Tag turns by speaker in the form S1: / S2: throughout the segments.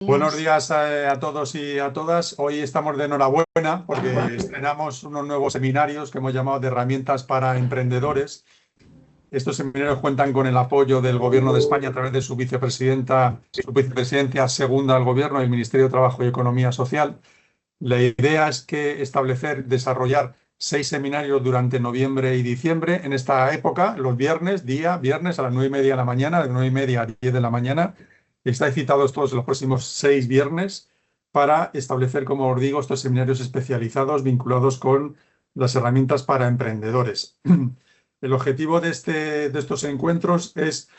S1: Buenos días a todos y a todas. Hoy estamos de enhorabuena porque estrenamos unos nuevos seminarios que hemos llamado de herramientas para emprendedores. Estos seminarios cuentan con el apoyo del Gobierno de España a través de su vicepresidenta segunda del Gobierno, el Ministerio de Trabajo y Economía Social. La idea es desarrollar 6 seminarios durante noviembre y diciembre en esta época, los viernes a las 9:30 de la mañana, de 9:30 a 10 de la mañana. Estáis citados todos los próximos 6 viernes para establecer, como os digo, estos seminarios especializados vinculados con las herramientas para emprendedores. El objetivo de estos encuentros es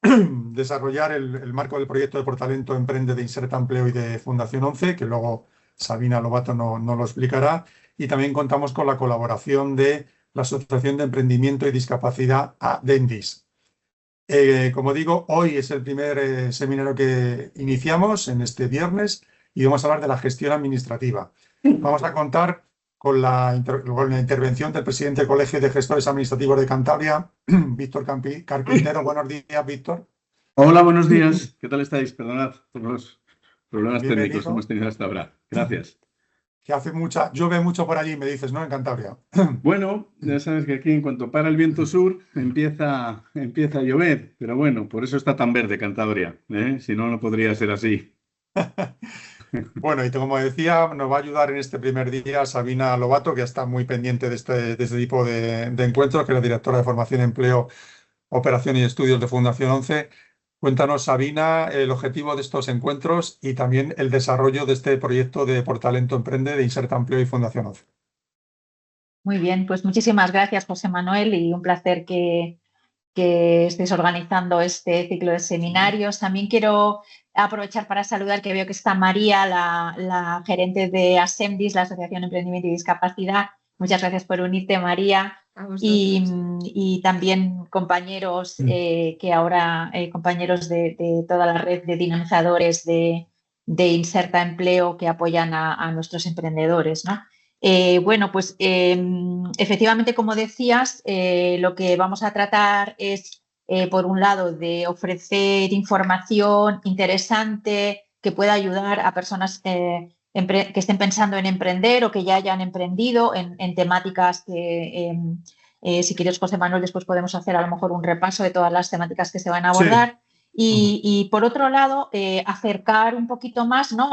S1: desarrollar el marco del proyecto de Portalento Emprende de Inserta Empleo y de Fundación 11, que luego Sabina Lobato no lo explicará, y también contamos con la colaboración de la Asociación de Emprendimiento y Discapacidad ADENDIS. Como digo, hoy es el primer seminario que iniciamos en este viernes y vamos a hablar de la gestión administrativa. Vamos a contar con la intervención del presidente del Colegio de Gestores Administrativos de Cantabria, Víctor Carpintero. Buenos días, Víctor.
S2: Hola, buenos días. ¿Qué tal estáis? Perdonad por los problemas técnicos que
S1: Bienvenido.
S2: hemos tenido hasta ahora. Gracias.
S1: Que llueve mucho por allí, me dices, ¿no? En Cantabria.
S2: Bueno, ya sabes que aquí en cuanto para el viento sur empieza a llover, pero bueno, por eso está tan verde Cantabria, ¿eh? Si no, no podría ser así.
S1: Bueno, y como decía, nos va a ayudar en este primer día Sabina Lobato, que está muy pendiente de este tipo de encuentros, que es la directora de Formación, Empleo, Operación y Estudios de Fundación 11. Cuéntanos, Sabina, el objetivo de estos encuentros y también el desarrollo de este proyecto de Portalento Emprende de Inserta Empleo y Fundación 11.
S3: Muy bien, pues muchísimas gracias, José Manuel, y un placer que estéis organizando este ciclo de seminarios. También quiero aprovechar para saludar, que veo que está María, la gerente de ASEMDIS, la Asociación de Emprendimiento y Discapacidad. Muchas gracias por unirte, María. Y también compañeros compañeros de toda la red de dinamizadores de Inserta Empleo que apoyan a nuestros emprendedores, ¿no? Bueno, pues efectivamente, como decías, lo que vamos a tratar es, por un lado, de ofrecer información interesante que pueda ayudar a personas que estén pensando en emprender o que ya hayan emprendido en temáticas que, si quieres, José Manuel, después podemos hacer a lo mejor un repaso de todas las temáticas que se van a abordar. Sí. Y por otro lado, acercar un poquito más, ¿no?,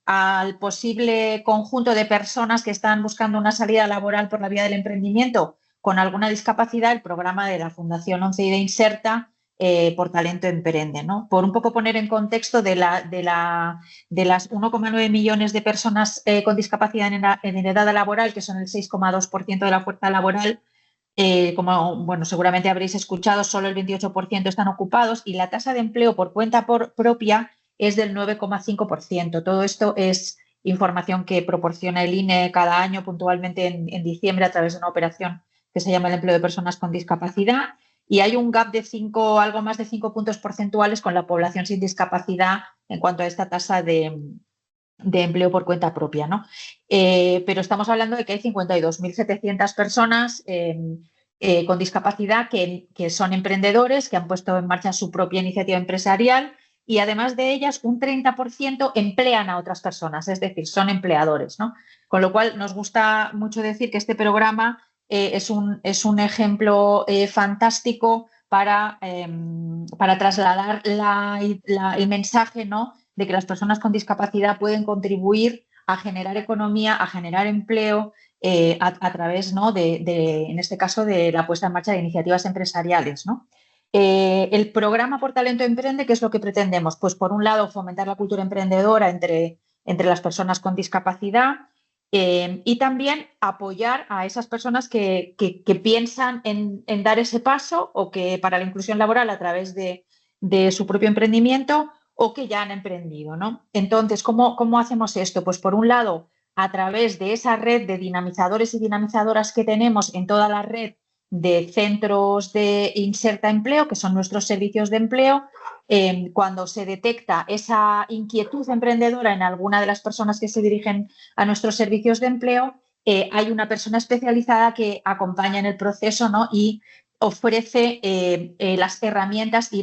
S3: al posible conjunto de personas que están buscando una salida laboral por la vía del emprendimiento con alguna discapacidad, el programa de la Fundación 11 y de Inserta, Portalento Emprende, ¿no? Por un poco poner en contexto de las 1,9 millones de personas con discapacidad en edad laboral, que son el 6,2% de la fuerza laboral. Como bueno, seguramente habréis escuchado, solo el 28% están ocupados y la tasa de empleo por cuenta propia es del 9,5%. Todo esto es información que proporciona el INE cada año puntualmente en diciembre a través de una operación que se llama el empleo de personas con discapacidad, y hay un gap de algo más de 5 puntos porcentuales con la población sin discapacidad en cuanto a esta tasa de empleo por cuenta propia, ¿no? Pero estamos hablando de que hay 52.700 personas con discapacidad que son emprendedores, que han puesto en marcha su propia iniciativa empresarial, y además de ellas un 30% emplean a otras personas, es decir, son empleadores, ¿no? Con lo cual nos gusta mucho decir que este programa es un ejemplo fantástico para trasladar el mensaje, ¿no?, de que las personas con discapacidad pueden contribuir a generar economía, a generar empleo, a través, ¿no?, en este caso, de la puesta en marcha de iniciativas empresariales, ¿no? El programa Portalento Emprende, ¿qué es lo que pretendemos? Pues, por un lado, fomentar la cultura emprendedora entre las personas con discapacidad, y también apoyar a esas personas que piensan en dar ese paso, o que para la inclusión laboral a través de su propio emprendimiento, o que ya han emprendido, ¿no? Entonces, ¿cómo hacemos esto? Pues, por un lado, a través de esa red de dinamizadores y dinamizadoras que tenemos en toda la red de centros de Inserta Empleo, que son nuestros servicios de empleo. Cuando se detecta esa inquietud emprendedora en alguna de las personas que se dirigen a nuestros servicios de empleo, hay una persona especializada que acompaña en el proceso, ¿no?, y ofrece las herramientas y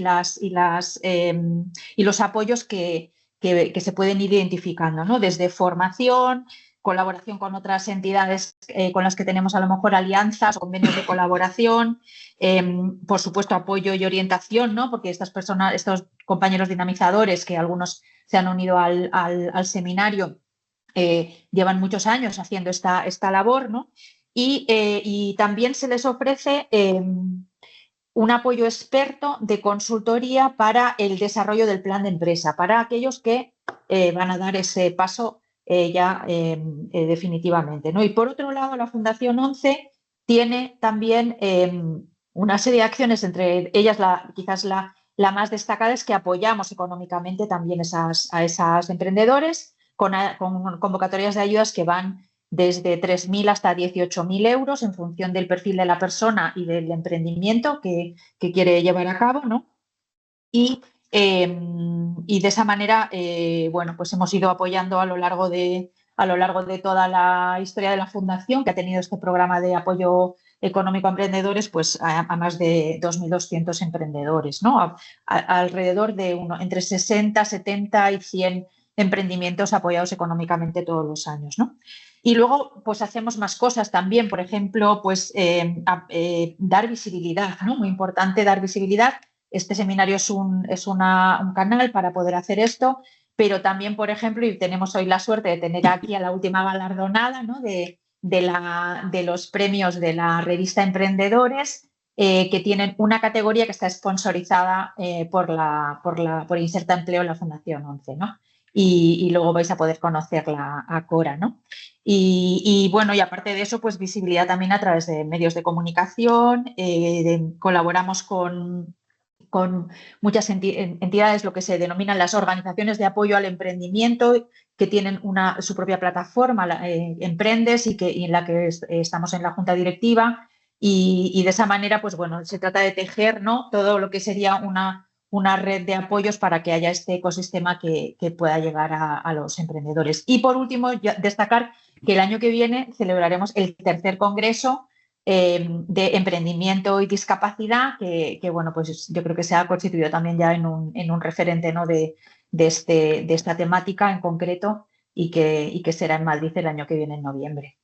S3: los apoyos que que se pueden ir identificando, ¿no? Desde formación, colaboración con otras entidades con las que tenemos a lo mejor alianzas o convenios de colaboración, por supuesto apoyo y orientación, ¿no? Porque estas personas, estos compañeros dinamizadores, que algunos se han unido al seminario, llevan muchos años haciendo esta labor, ¿no? Y también se les ofrece un apoyo experto de consultoría para el desarrollo del plan de empresa, para aquellos que van a dar ese paso definitivamente, ¿no? Y por otro lado, la Fundación 11 tiene también una serie de acciones, entre ellas quizás la más destacada es que apoyamos económicamente también a esos emprendedores con convocatorias de ayudas que van desde 3.000 hasta 18.000 euros en función del perfil de la persona y del emprendimiento que quiere llevar a cabo, ¿no? Y de esa manera, bueno, pues hemos ido apoyando a lo largo de toda la historia de la Fundación, que ha tenido este programa de apoyo económico a emprendedores, pues a más de 2.200 emprendedores, ¿no? Alrededor de entre 60, 70 y 100 emprendimientos apoyados económicamente todos los años, ¿no? Y luego, pues hacemos más cosas también, por ejemplo, pues dar visibilidad, ¿no? Muy importante dar visibilidad. Este seminario es un canal para poder hacer esto, pero también, por ejemplo, y tenemos hoy la suerte de tener aquí a la última galardonada, ¿no? de los premios de la revista Emprendedores, que tienen una categoría que está sponsorizada por Inserta Empleo en la Fundación 11, ¿no? Y luego vais a poder conocerla a Cora, ¿no? Y bueno, y aparte de eso, pues visibilidad también a través de medios de comunicación, colaboramos con muchas entidades, lo que se denominan las organizaciones de apoyo al emprendimiento, que tienen su propia plataforma, Emprendes, y en la que estamos en la junta directiva, y de esa manera, pues bueno, se trata de tejer, ¿no? Todo lo que sería una red de apoyos para que haya este ecosistema que pueda llegar a los emprendedores. Y por último, destacar que el año que viene celebraremos el tercer congreso de emprendimiento y discapacidad, que bueno, pues yo creo que se ha constituido también ya en un referente, ¿no? de esta temática en concreto, y que será en Madrid el año que viene, en noviembre.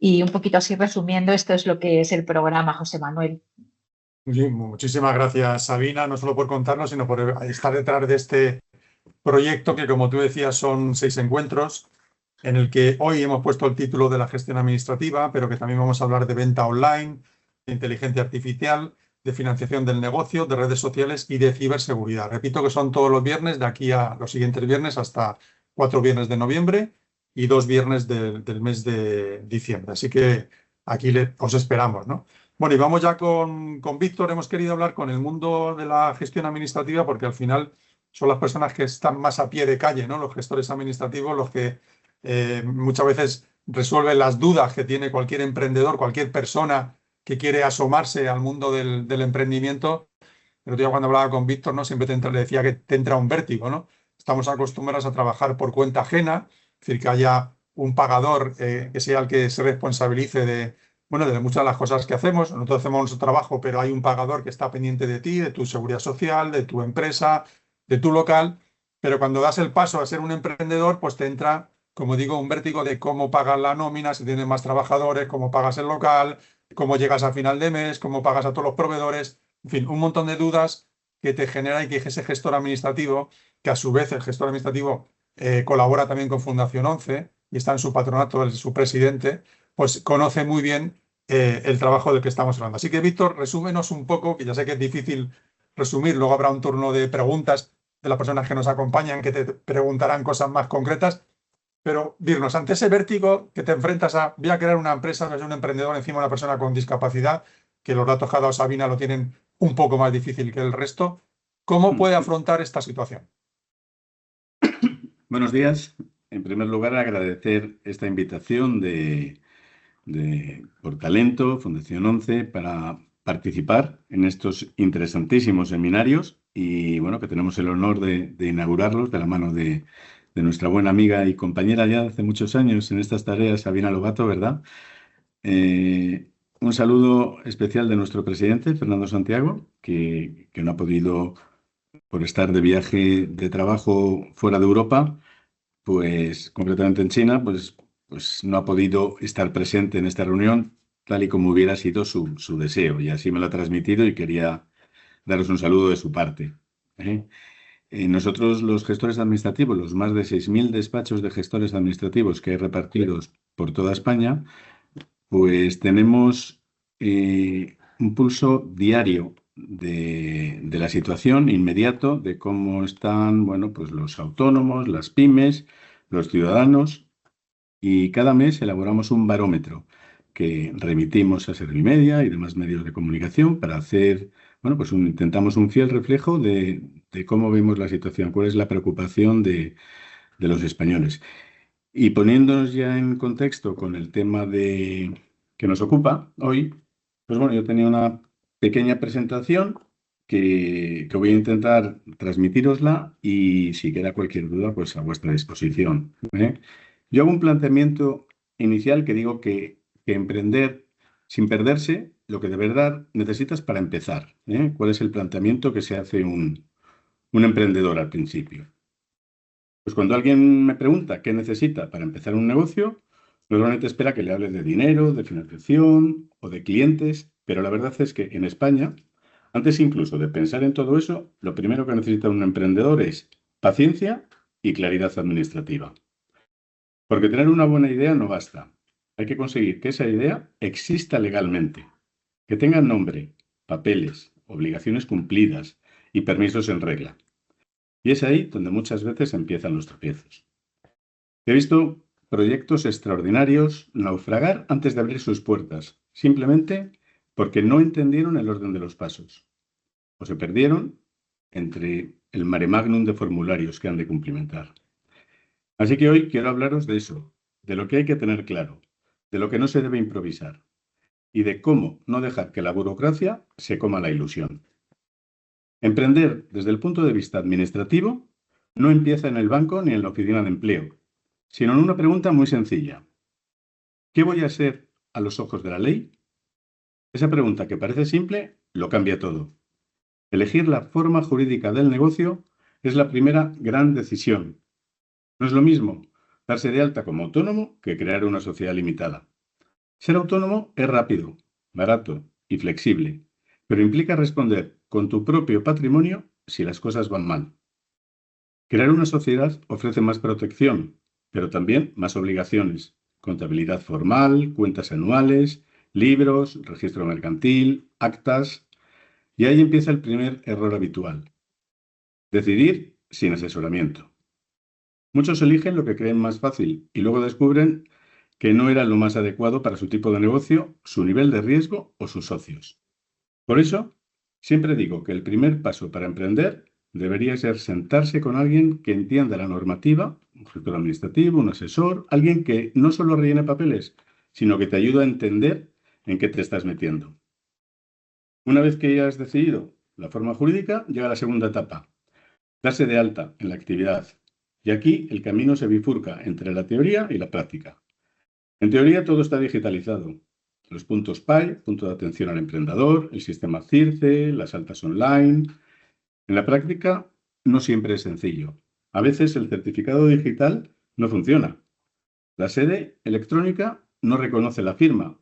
S3: Y un poquito así resumiendo, esto es lo que es el programa, José Manuel.
S1: Muchísimas gracias, Sabina, no solo por contarnos, sino por estar detrás de este proyecto que, como tú decías, son 6 encuentros, en el que hoy hemos puesto el título de la gestión administrativa, pero que también vamos a hablar de venta online, de inteligencia artificial, de financiación del negocio, de redes sociales y de ciberseguridad. Repito que son todos los viernes, de aquí a los siguientes viernes, hasta 4 viernes de noviembre y 2 viernes del mes de diciembre. Así que aquí os esperamos, ¿no? Bueno, y vamos ya con Víctor. Hemos querido hablar con el mundo de la gestión administrativa porque al final son las personas que están más a pie de calle, ¿no? Los gestores administrativos, los que muchas veces resuelven las dudas que tiene cualquier emprendedor, cualquier persona que quiere asomarse al mundo del emprendimiento. El otro día, cuando hablaba con Víctor, ¿no? Siempre le decía que te entra un vértigo, ¿no? Estamos acostumbrados a trabajar por cuenta ajena, es decir, que haya un pagador que sea el que se responsabilice de muchas de las cosas que hacemos. Nosotros hacemos nuestro trabajo, pero hay un pagador que está pendiente de ti, de tu seguridad social, de tu empresa, de tu local. Pero cuando das el paso a ser un emprendedor, pues te entra, como digo, un vértigo de cómo pagas la nómina, si tienes más trabajadores, cómo pagas el local, cómo llegas a final de mes, cómo pagas a todos los proveedores. En fin, un montón de dudas que te genera, y que ese gestor administrativo, que a su vez el gestor administrativo colabora también con Fundación 11 y está en su patronato, es su presidente, pues conoce muy bien el trabajo del que estamos hablando. Así que, Víctor, resúmenos un poco, que ya sé que es difícil resumir, luego habrá un turno de preguntas de las personas que nos acompañan, que te preguntarán cosas más concretas, pero dirnos, ante ese vértigo que te enfrentas a, voy a crear una empresa, voy a ser un emprendedor encima de una persona con discapacidad, que los datos que ha dado Sabina lo tienen un poco más difícil que el resto, ¿cómo puede afrontar esta situación?
S2: Buenos días. En primer lugar, agradecer esta invitación por Talento, Fundación 11, para participar en estos interesantísimos seminarios, y bueno, que tenemos el honor de inaugurarlos de la mano de nuestra buena amiga y compañera ya de hace muchos años en estas tareas, Sabina Lobato, ¿verdad? Un saludo especial de nuestro presidente, Fernando Santiago, que no ha podido por estar de viaje de trabajo fuera de Europa, pues concretamente en China, pues no ha podido estar presente en esta reunión tal y como hubiera sido su deseo. Y así me lo ha transmitido y quería daros un saludo de su parte. ¿Eh? Nosotros, los gestores administrativos, los más de 6.000 despachos de gestores administrativos que hay repartidos por toda España, pues tenemos un pulso diario de la situación inmediato, de cómo están, bueno, pues los autónomos, las pymes, los ciudadanos, y cada mes elaboramos un barómetro que remitimos a Servimedia y demás medios de comunicación para hacer, bueno, pues intentamos un fiel reflejo de cómo vemos la situación, cuál es la preocupación de los españoles. Y poniéndonos ya en contexto con el tema que nos ocupa hoy, pues bueno, yo tenía una pequeña presentación que voy a intentar transmitirosla y si queda cualquier duda, pues a vuestra disposición. ¿Eh? Yo hago un planteamiento inicial que digo que emprender sin perderse lo que de verdad necesitas para empezar. ¿Eh? ¿Cuál es el planteamiento que se hace un emprendedor al principio? Pues cuando alguien me pregunta qué necesita para empezar un negocio, normalmente espera que le hable de dinero, de financiación o de clientes, pero la verdad es que en España, antes incluso de pensar en todo eso, lo primero que necesita un emprendedor es paciencia y claridad administrativa. Porque tener una buena idea no basta. Hay que conseguir que esa idea exista legalmente, que tenga nombre, papeles, obligaciones cumplidas y permisos en regla. Y es ahí donde muchas veces empiezan los tropiezos. He visto proyectos extraordinarios naufragar antes de abrir sus puertas, simplemente porque no entendieron el orden de los pasos, o se perdieron entre el mare magnum de formularios que han de cumplimentar. Así que hoy quiero hablaros de eso, de lo que hay que tener claro, de lo que no se debe improvisar y de cómo no dejar que la burocracia se coma la ilusión. Emprender desde el punto de vista administrativo no empieza en el banco ni en la oficina de empleo, sino en una pregunta muy sencilla. ¿Qué voy a ser a los ojos de la ley? Esa pregunta que parece simple lo cambia todo. Elegir la forma jurídica del negocio es la primera gran decisión. No es lo mismo darse de alta como autónomo que crear una sociedad limitada. Ser autónomo es rápido, barato y flexible, pero implica responder con tu propio patrimonio si las cosas van mal. Crear una sociedad ofrece más protección, pero también más obligaciones. Contabilidad formal, cuentas anuales, libros, registro mercantil, actas. Y ahí empieza el primer error habitual. Decidir sin asesoramiento. Muchos eligen lo que creen más fácil y luego descubren que no era lo más adecuado para su tipo de negocio, su nivel de riesgo o sus socios. Por eso, siempre digo que el primer paso para emprender debería ser sentarse con alguien que entienda la normativa, un gestor administrativo, un asesor, alguien que no solo rellene papeles, sino que te ayude a entender en qué te estás metiendo. Una vez que ya has decidido la forma jurídica, llega la segunda etapa, darse de alta en la actividad. Y aquí el camino se bifurca entre la teoría y la práctica. En teoría todo está digitalizado. Los puntos PAI, punto de atención al emprendedor, el sistema CIRCE, las altas online. En la práctica no siempre es sencillo. A veces el certificado digital no funciona. La sede electrónica no reconoce la firma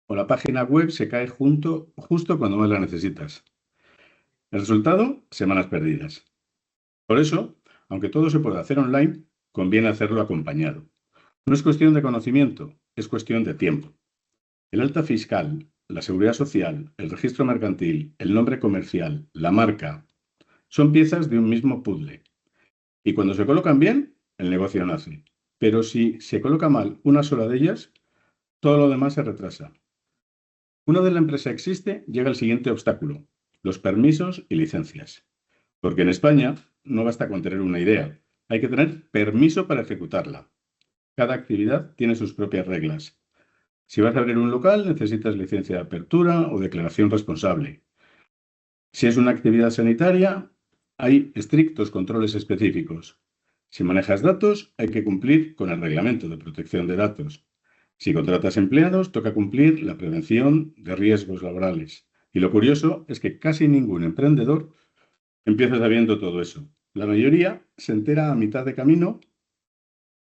S2: o la página web se cae justo cuando más la necesitas. El resultado, semanas perdidas. Por eso, aunque todo se puede hacer online, conviene hacerlo acompañado. No es cuestión de conocimiento, es cuestión de tiempo. El alta fiscal, la seguridad social, el registro mercantil, el nombre comercial, la marca, son piezas de un mismo puzzle. Y cuando se colocan bien, el negocio nace. Pero si se coloca mal una sola de ellas, todo lo demás se retrasa. Una vez la empresa existe, llega el siguiente obstáculo, los permisos y licencias. Porque en España no basta con tener una idea, hay que tener permiso para ejecutarla. Cada actividad tiene sus propias reglas. Si vas a abrir un local, necesitas licencia de apertura o declaración responsable. Si es una actividad sanitaria, hay estrictos controles específicos. Si manejas datos, hay que cumplir con el reglamento de protección de datos. Si contratas empleados, toca cumplir la prevención de riesgos laborales. Y lo curioso es que casi ningún emprendedor empieza sabiendo todo eso. La mayoría se entera a mitad de camino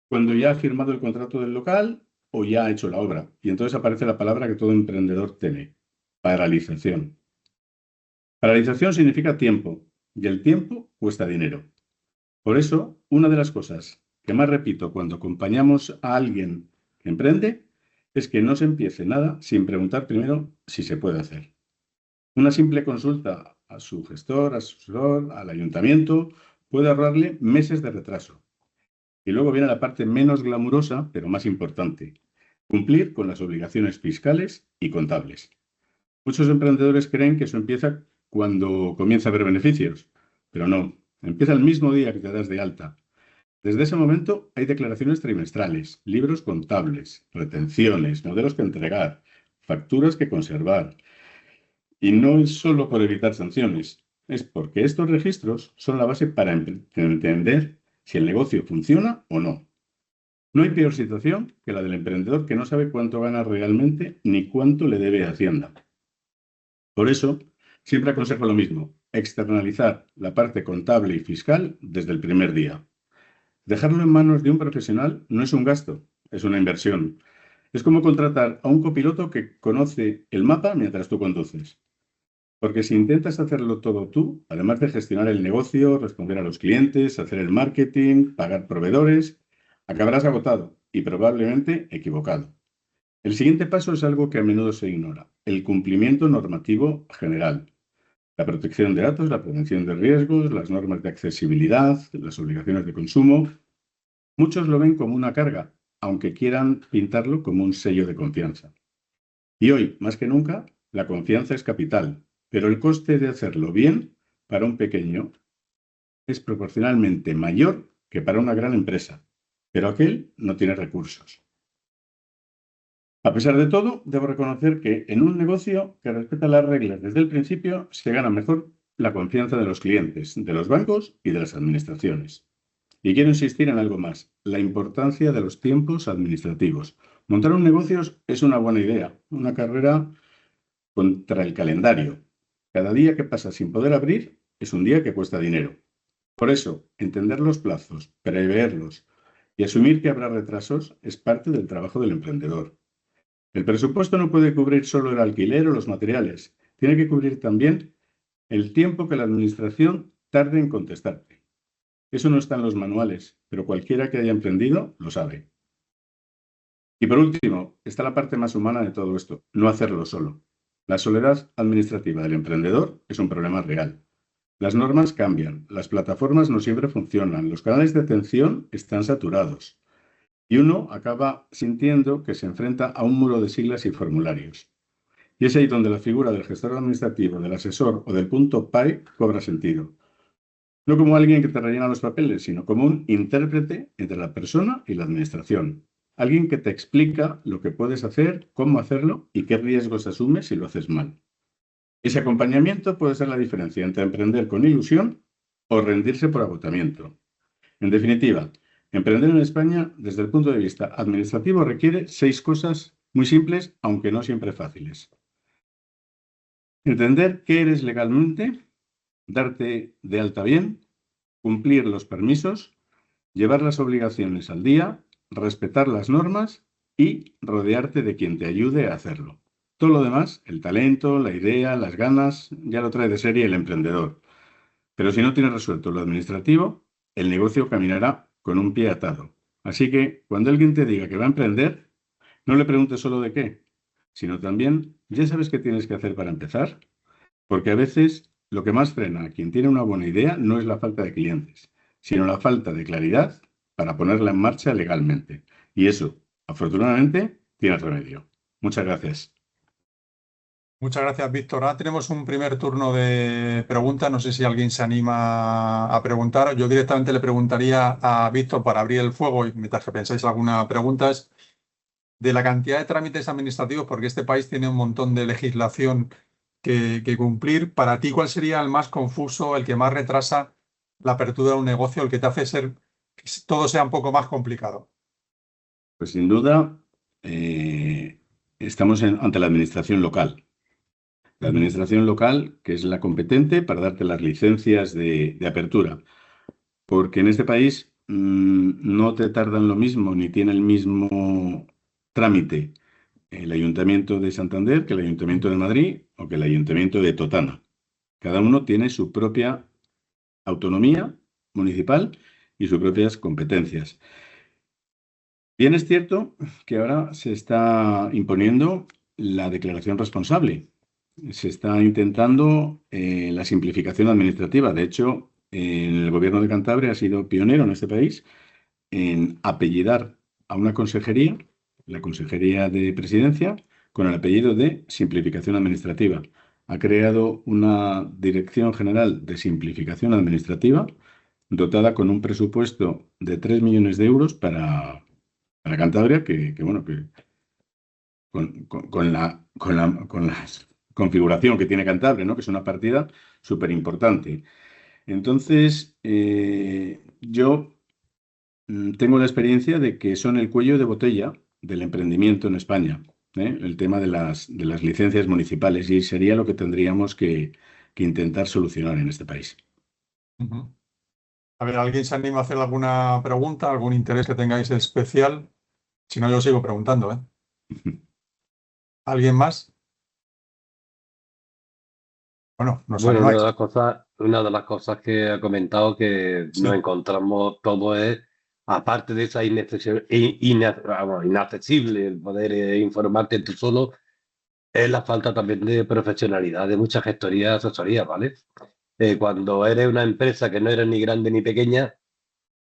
S2: cuando ya ha firmado el contrato del local o ya ha hecho la obra. Y entonces aparece la palabra que todo emprendedor teme: paralización. Paralización significa tiempo, y el tiempo cuesta dinero. Por eso, una de las cosas que más repito cuando acompañamos a alguien que emprende es que no se empiece nada sin preguntar primero si se puede hacer. Una simple consulta a su gestor, asesor, al ayuntamiento, puede ahorrarle meses de retraso. Y luego viene la parte menos glamurosa, pero más importante: cumplir con las obligaciones fiscales y contables. Muchos emprendedores creen que eso empieza cuando comienza a haber beneficios, pero no, empieza el mismo día que te das de alta. Desde ese momento hay declaraciones trimestrales, libros contables, retenciones, modelos que entregar, facturas que conservar. Y no es solo por evitar sanciones, es porque estos registros son la base para entender si el negocio funciona o no. No hay peor situación que la del emprendedor que no sabe cuánto gana realmente ni cuánto le debe a Hacienda. Por eso, siempre aconsejo lo mismo: externalizar la parte contable y fiscal desde el primer día. Dejarlo en manos de un profesional no es un gasto, es una inversión. Es como contratar a un copiloto que conoce el mapa mientras tú conduces. Porque si intentas hacerlo todo tú, además de gestionar el negocio, responder a los clientes, hacer el marketing, pagar proveedores, acabarás agotado y probablemente equivocado. El siguiente paso es algo que a menudo se ignora: el cumplimiento normativo general. La protección de datos, la prevención de riesgos, las normas de accesibilidad, las obligaciones de consumo. Muchos lo ven como una carga, aunque quieran pintarlo como un sello de confianza. Y hoy, más que nunca, la confianza es capital, pero el coste de hacerlo bien para un pequeño es proporcionalmente mayor que para una gran empresa, pero aquel no tiene recursos. A pesar de todo, debo reconocer que en un negocio que respeta las reglas desde el principio se gana mejor la confianza de los clientes, de los bancos y de las administraciones. Y quiero insistir en algo más: la importancia de los tiempos administrativos. Montar un negocio es una buena idea, una carrera contra el calendario. Cada día que pasa sin poder abrir es un día que cuesta dinero. Por eso, entender los plazos, preverlos y asumir que habrá retrasos es parte del trabajo del emprendedor. El presupuesto no puede cubrir solo el alquiler o los materiales, tiene que cubrir también el tiempo que la administración tarde en contestarte. Eso no está en los manuales, pero cualquiera que haya emprendido lo sabe. Y por último, está la parte más humana de todo esto: no hacerlo solo. La soledad administrativa del emprendedor es un problema real. Las normas cambian, las plataformas no siempre funcionan, los canales de atención están saturados. Y uno acaba sintiendo que se enfrenta a un muro de siglas y formularios. Y es ahí donde la figura del gestor administrativo, del asesor o del punto PAE cobra sentido. No como alguien que te rellena los papeles, sino como un intérprete entre la persona y la administración. Alguien que te explica lo que puedes hacer, cómo hacerlo y qué riesgos asumes si lo haces mal. Ese acompañamiento puede ser la diferencia entre emprender con ilusión o rendirse por agotamiento. En definitiva, emprender en España desde el punto de vista administrativo requiere 6 cosas muy simples, aunque no siempre fáciles. Entender qué eres legalmente, darte de alta bien, cumplir los permisos, llevar las obligaciones al día, respetar las normas y rodearte de quien te ayude a hacerlo. Todo lo demás, el talento, la idea, las ganas, ya lo trae de serie el emprendedor. Pero si no tienes resuelto lo administrativo, el negocio caminará con un pie atado. Así que cuando alguien te diga que va a emprender, no le preguntes solo de qué, sino también: ¿ya sabes qué tienes que hacer para empezar? Porque a veces lo que más frena a quien tiene una buena idea no es la falta de clientes, sino la falta de claridad para ponerla en marcha legalmente. Y eso, afortunadamente, tiene remedio. Muchas gracias.
S1: Muchas gracias, Víctor. Ahora tenemos un primer turno de preguntas. No sé si alguien se anima a preguntar. Yo directamente le preguntaría a Víctor, para abrir el fuego, y mientras que pensáis alguna pregunta, es de la cantidad de trámites administrativos, porque este país tiene un montón de legislación que cumplir. Para ti, ¿cuál sería el más confuso, el que más retrasa la apertura de un negocio, el que te hace que todo sea un poco más complicado?
S2: Pues sin duda, estamos ante la administración local. La administración local, que es la competente para darte las licencias de apertura. Porque en este país no te tardan lo mismo ni tiene el mismo trámite el Ayuntamiento de Santander que el Ayuntamiento de Madrid o que el Ayuntamiento de Totana. Cada uno tiene su propia autonomía municipal y sus propias competencias. Bien es cierto que ahora se está imponiendo la declaración responsable. Se está intentando la simplificación administrativa. De hecho, el Gobierno de Cantabria ha sido pionero en este país en apellidar a una consejería, la Consejería de Presidencia, con el apellido de Simplificación Administrativa. Ha creado una Dirección General de Simplificación Administrativa dotada con un presupuesto de 3 millones de euros para Cantabria, que con la configuración que tiene Cantabria, ¿no? Que es una partida súper importante. Entonces, yo tengo la experiencia de que son el cuello de botella del emprendimiento en España, el tema de las licencias municipales, y sería lo que tendríamos que intentar solucionar en este país.
S1: Ujú. A ver, ¿alguien se anima a hacer alguna pregunta, algún interés que tengáis especial? Si no, yo sigo preguntando, ¿eh? ¿Alguien más? Bueno, nos
S4: Bueno,
S1: animáis.
S4: una de las cosas que ha comentado que
S1: Sí.
S4: nos encontramos todo es, aparte de esa inaccesible, el poder informarte tú solo, es la falta también de profesionalidad de muchas gestorías, asesorías, ¿vale? Cuando eres una empresa que no eres ni grande ni pequeña,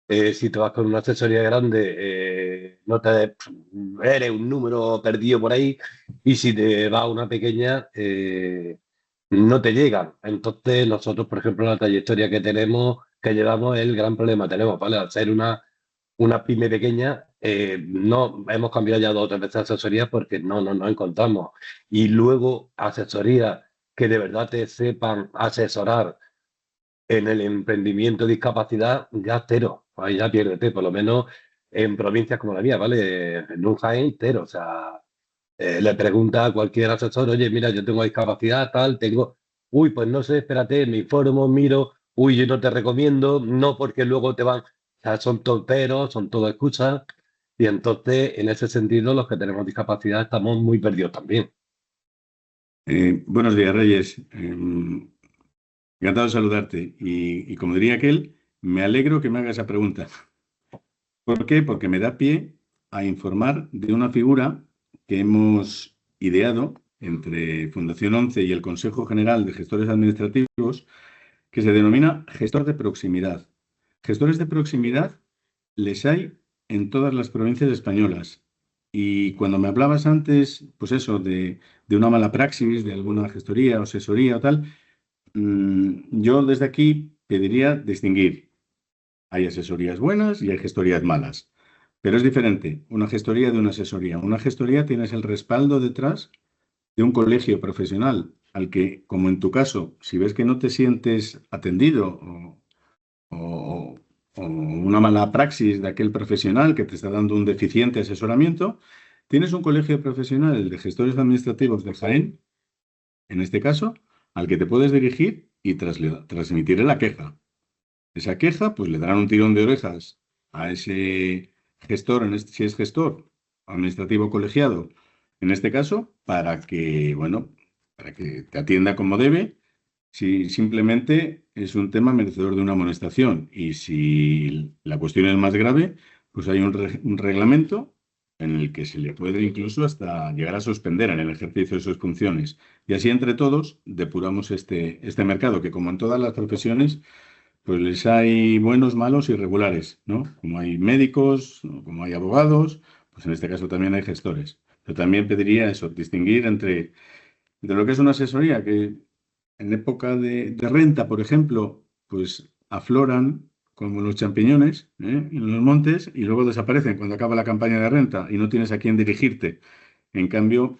S4: si te vas con una asesoría grande, no te eres un número perdido por ahí, y si te vas a una pequeña, no te llegan. Entonces, nosotros, por ejemplo, la trayectoria que tenemos, que llevamos, es el gran problema que tenemos, ¿vale? Al ser una pyme pequeña, no hemos cambiado ya 2 o 3 veces de asesoría porque no encontramos. Y luego, asesorías que de verdad te sepan asesorar en el emprendimiento de discapacidad, ya cero. Ahí ya piérdete, por lo menos en provincias como la mía, ¿vale? En un Jaén, cero. O sea, le pregunta a cualquier asesor, oye, mira, yo tengo discapacidad, tal, tengo. Uy, pues no sé, espérate, me informo, miro. Uy, yo no te recomiendo, no, porque luego te van. O sea, son tonteros, son todo excusas. Y entonces, en ese sentido, los que tenemos discapacidad estamos muy perdidos también.
S2: Buenos días, Reyes. Encantado de saludarte. Y como diría aquel, me alegro que me haga esa pregunta. ¿Por qué? Porque me da pie a informar de una figura que hemos ideado entre Fundación 11 y el Consejo General de Gestores Administrativos, que se denomina gestor de proximidad. Gestores de proximidad les hay en todas las provincias españolas. Y cuando me hablabas antes, pues eso, de una mala praxis, de alguna gestoría o asesoría o tal, yo desde aquí pediría distinguir. Hay asesorías buenas y hay gestorías malas. Pero es diferente una gestoría de una asesoría. Una gestoría tienes el respaldo detrás de un colegio profesional al que, como en tu caso, si ves que no te sientes atendido o una mala praxis de aquel profesional que te está dando un deficiente asesoramiento, tienes un colegio profesional de gestores administrativos de Jaén, en este caso, al que te puedes dirigir y transmitirle la queja. Esa queja, pues le darán un tirón de orejas a ese gestor, si es gestor administrativo colegiado, en este caso, para que, bueno, para que te atienda como debe, si simplemente es un tema merecedor de una amonestación. Y si la cuestión es más grave, pues hay un reglamento en el que se le puede incluso hasta llegar a suspender en el ejercicio de sus funciones. Y así entre todos depuramos este mercado, que como en todas las profesiones, pues les hay buenos, malos y regulares, ¿no? Como hay médicos, como hay abogados, pues en este caso también hay gestores. Yo también pediría eso, distinguir entre lo que es una asesoría, que en época de renta, por ejemplo, pues afloran como los champiñones, en los montes, y luego desaparecen cuando acaba la campaña de renta y no tienes a quién dirigirte. En cambio,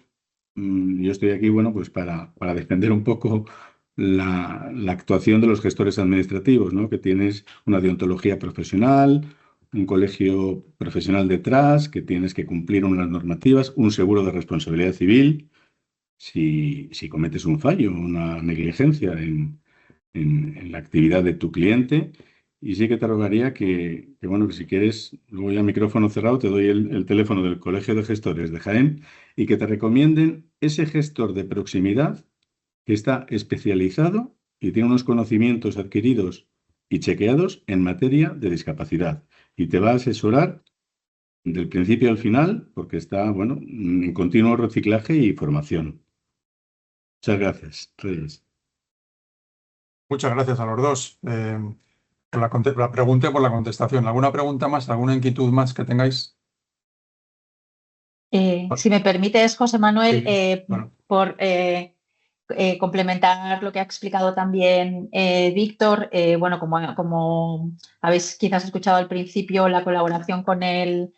S2: yo estoy aquí, bueno, pues para defender un poco la actuación de los gestores administrativos, ¿no? Que tienes una deontología profesional, un colegio profesional detrás, que tienes que cumplir unas normativas, un seguro de responsabilidad civil. si cometes un fallo, una negligencia en la actividad de tu cliente. Y sí que te rogaría bueno, que si quieres, luego ya micrófono cerrado, te doy el teléfono del Colegio de Gestores de Jaén y que te recomienden ese gestor de proximidad que está especializado y tiene unos conocimientos adquiridos y chequeados en materia de discapacidad. Y te va a asesorar del principio al final porque está, bueno, en continuo reciclaje y formación. Muchas gracias, Reyes.
S1: Muchas gracias a los dos por la pregunta y por la contestación. ¿Alguna pregunta más? ¿Alguna inquietud más que tengáis?
S3: Si me permites, José Manuel,
S1: Sí, bueno.
S3: por complementar lo que ha explicado también Víctor, bueno, como habéis quizás escuchado al principio, la colaboración con el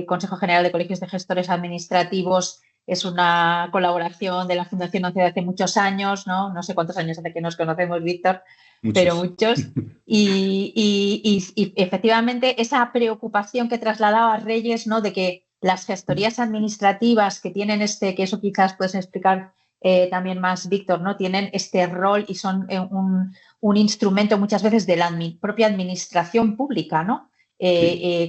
S3: Consejo General de Colegios de Gestores Administrativos es una colaboración de la Fundación ONCE de hace muchos años, ¿no? No sé cuántos años hace que nos conocemos, Víctor, pero muchos. Y efectivamente esa preocupación que trasladaba Reyes, ¿no? De que las gestorías administrativas que tienen que eso quizás puedes explicar también más, Víctor, ¿no? Tienen este rol y son un instrumento muchas veces de la propia administración pública, ¿no?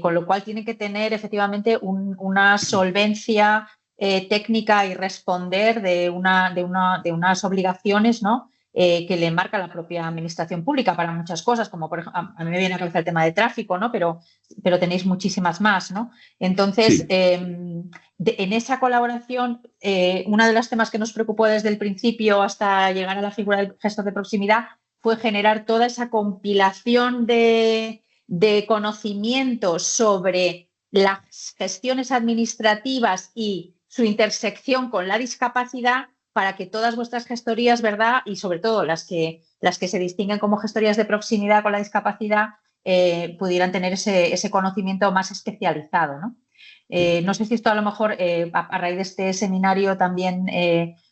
S3: Con lo cual tienen que tener efectivamente una solvencia técnica y responder de unas obligaciones, ¿no? Que le marca la propia administración pública para muchas cosas, como por ejemplo, a mí me viene a la cabeza el tema de tráfico, ¿no? Pero tenéis muchísimas más, ¿no? Entonces,
S2: Sí.
S3: en esa colaboración, uno de los temas que nos preocupó desde el principio hasta llegar a la figura del gestor de proximidad fue generar toda esa compilación de conocimientos sobre las gestiones administrativas y su intersección con la discapacidad para que todas vuestras gestorías, ¿verdad? Y sobre todo las que se distinguen como gestorías de proximidad con la discapacidad, pudieran tener ese conocimiento más especializado, ¿no? No sé si esto a lo mejor, a raíz de este seminario también,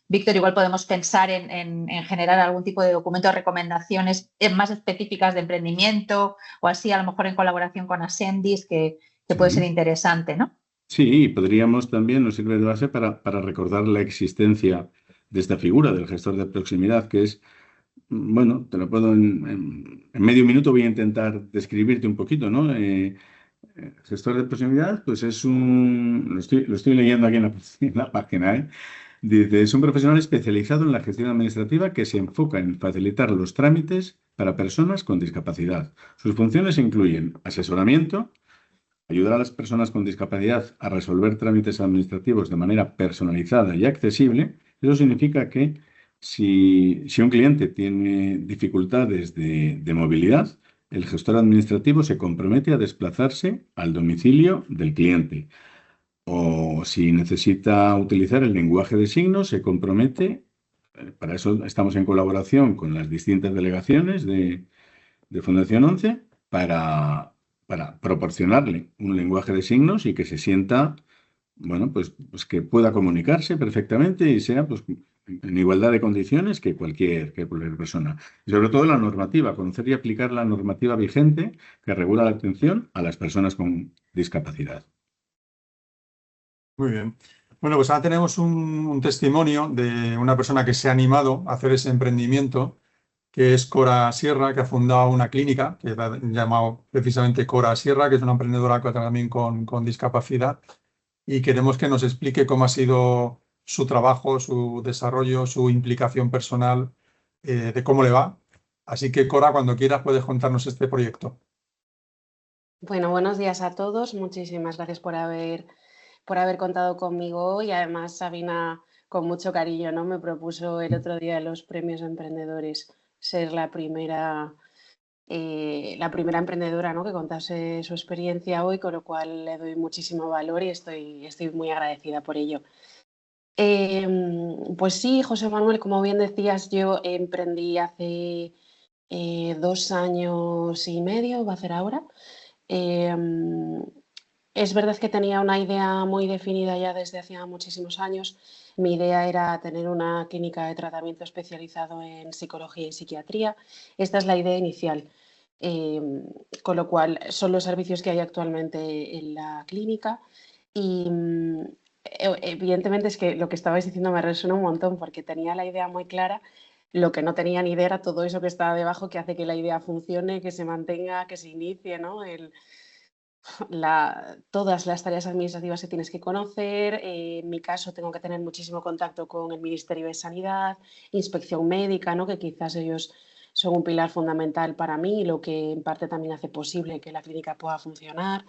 S3: Víctor, igual podemos pensar en generar algún tipo de documento de recomendaciones más específicas de emprendimiento o así, a lo mejor en colaboración con Ascendis, que puede ser interesante, ¿no?
S2: Sí, podríamos también, nos sirve de base para recordar la existencia de esta figura del gestor de proximidad, que es, bueno, te lo puedo en medio minuto voy a intentar describirte un poquito, ¿no? Gestor de proximidad, pues lo estoy leyendo aquí en la página, ¿eh? Dice, es un profesional especializado en la gestión administrativa que se enfoca en facilitar los trámites para personas con discapacidad. Sus funciones incluyen asesoramiento, ayudar a las personas con discapacidad a resolver trámites administrativos de manera personalizada y accesible. Eso significa que si un cliente tiene dificultades de movilidad, el gestor administrativo se compromete a desplazarse al domicilio del cliente. O si necesita utilizar el lenguaje de signos, se compromete, para eso estamos en colaboración con las distintas delegaciones de Fundación ONCE, para proporcionarle un lenguaje de signos y que se sienta, bueno, pues que pueda comunicarse perfectamente y sea pues, en igualdad de condiciones que cualquier persona. Y sobre todo la normativa, conocer y aplicar la normativa vigente que regula la atención a las personas con discapacidad.
S1: Muy bien. Bueno, pues ahora tenemos un testimonio de una persona que se ha animado a hacer ese emprendimiento, que es Cora Sierra, que ha fundado una clínica que la han llamado precisamente Cora Sierra, que es una emprendedora también con discapacidad. Y queremos que nos explique cómo ha sido su trabajo, su desarrollo, su implicación personal, de cómo le va. Así que, Cora, cuando quieras puedes contarnos este proyecto.
S5: Bueno, buenos días a todos. Muchísimas gracias por haber contado conmigo hoy. Además, Sabina, con mucho cariño, ¿no? Me propuso el otro día de los premios emprendedores ser la primera emprendedora, ¿no? Que contase su experiencia hoy, con lo cual le doy muchísimo valor y estoy muy agradecida por ello. Pues sí, José Manuel, como bien decías, yo emprendí hace 2 años y medio, va a ser ahora. Es verdad que tenía una idea muy definida ya desde hacía muchísimos años. Mi idea era tener una clínica de tratamiento especializado en psicología y psiquiatría. Esta es la idea inicial, con lo cual son los servicios que hay actualmente en la clínica. Y evidentemente es que lo que estabais diciendo me resuena un montón porque tenía la idea muy clara. Lo que no tenía ni idea era todo eso que está debajo que hace que la idea funcione, que se mantenga, que se inicie, ¿no? Todas las tareas administrativas que tienes que conocer. En mi caso tengo que tener muchísimo contacto con el Ministerio de Sanidad, Inspección Médica, ¿no? Que quizás ellos son un pilar fundamental para mí, lo que en parte también hace posible que la clínica pueda funcionar.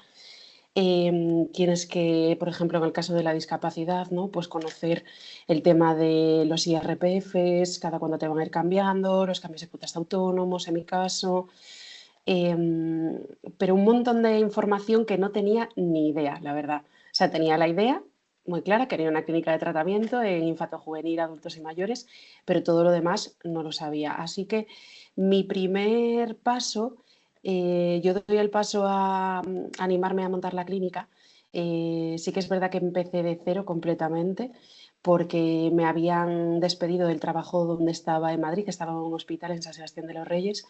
S5: Tienes que, por ejemplo, en el caso de la discapacidad, ¿no? Pues conocer el tema de los IRPFs, cada cuándo te van a ir cambiando, los cambios de cuotas autónomos, en mi caso. Pero un montón de información que no tenía ni idea, la verdad. O sea, tenía la idea muy clara, quería una clínica de tratamiento en infanto juvenil, adultos y mayores, pero todo lo demás no lo sabía. Así que mi primer paso, yo doy el paso a animarme a montar la clínica. Sí que es verdad que empecé de cero completamente porque me habían despedido del trabajo donde estaba en Madrid, que estaba en un hospital en San Sebastián de los Reyes,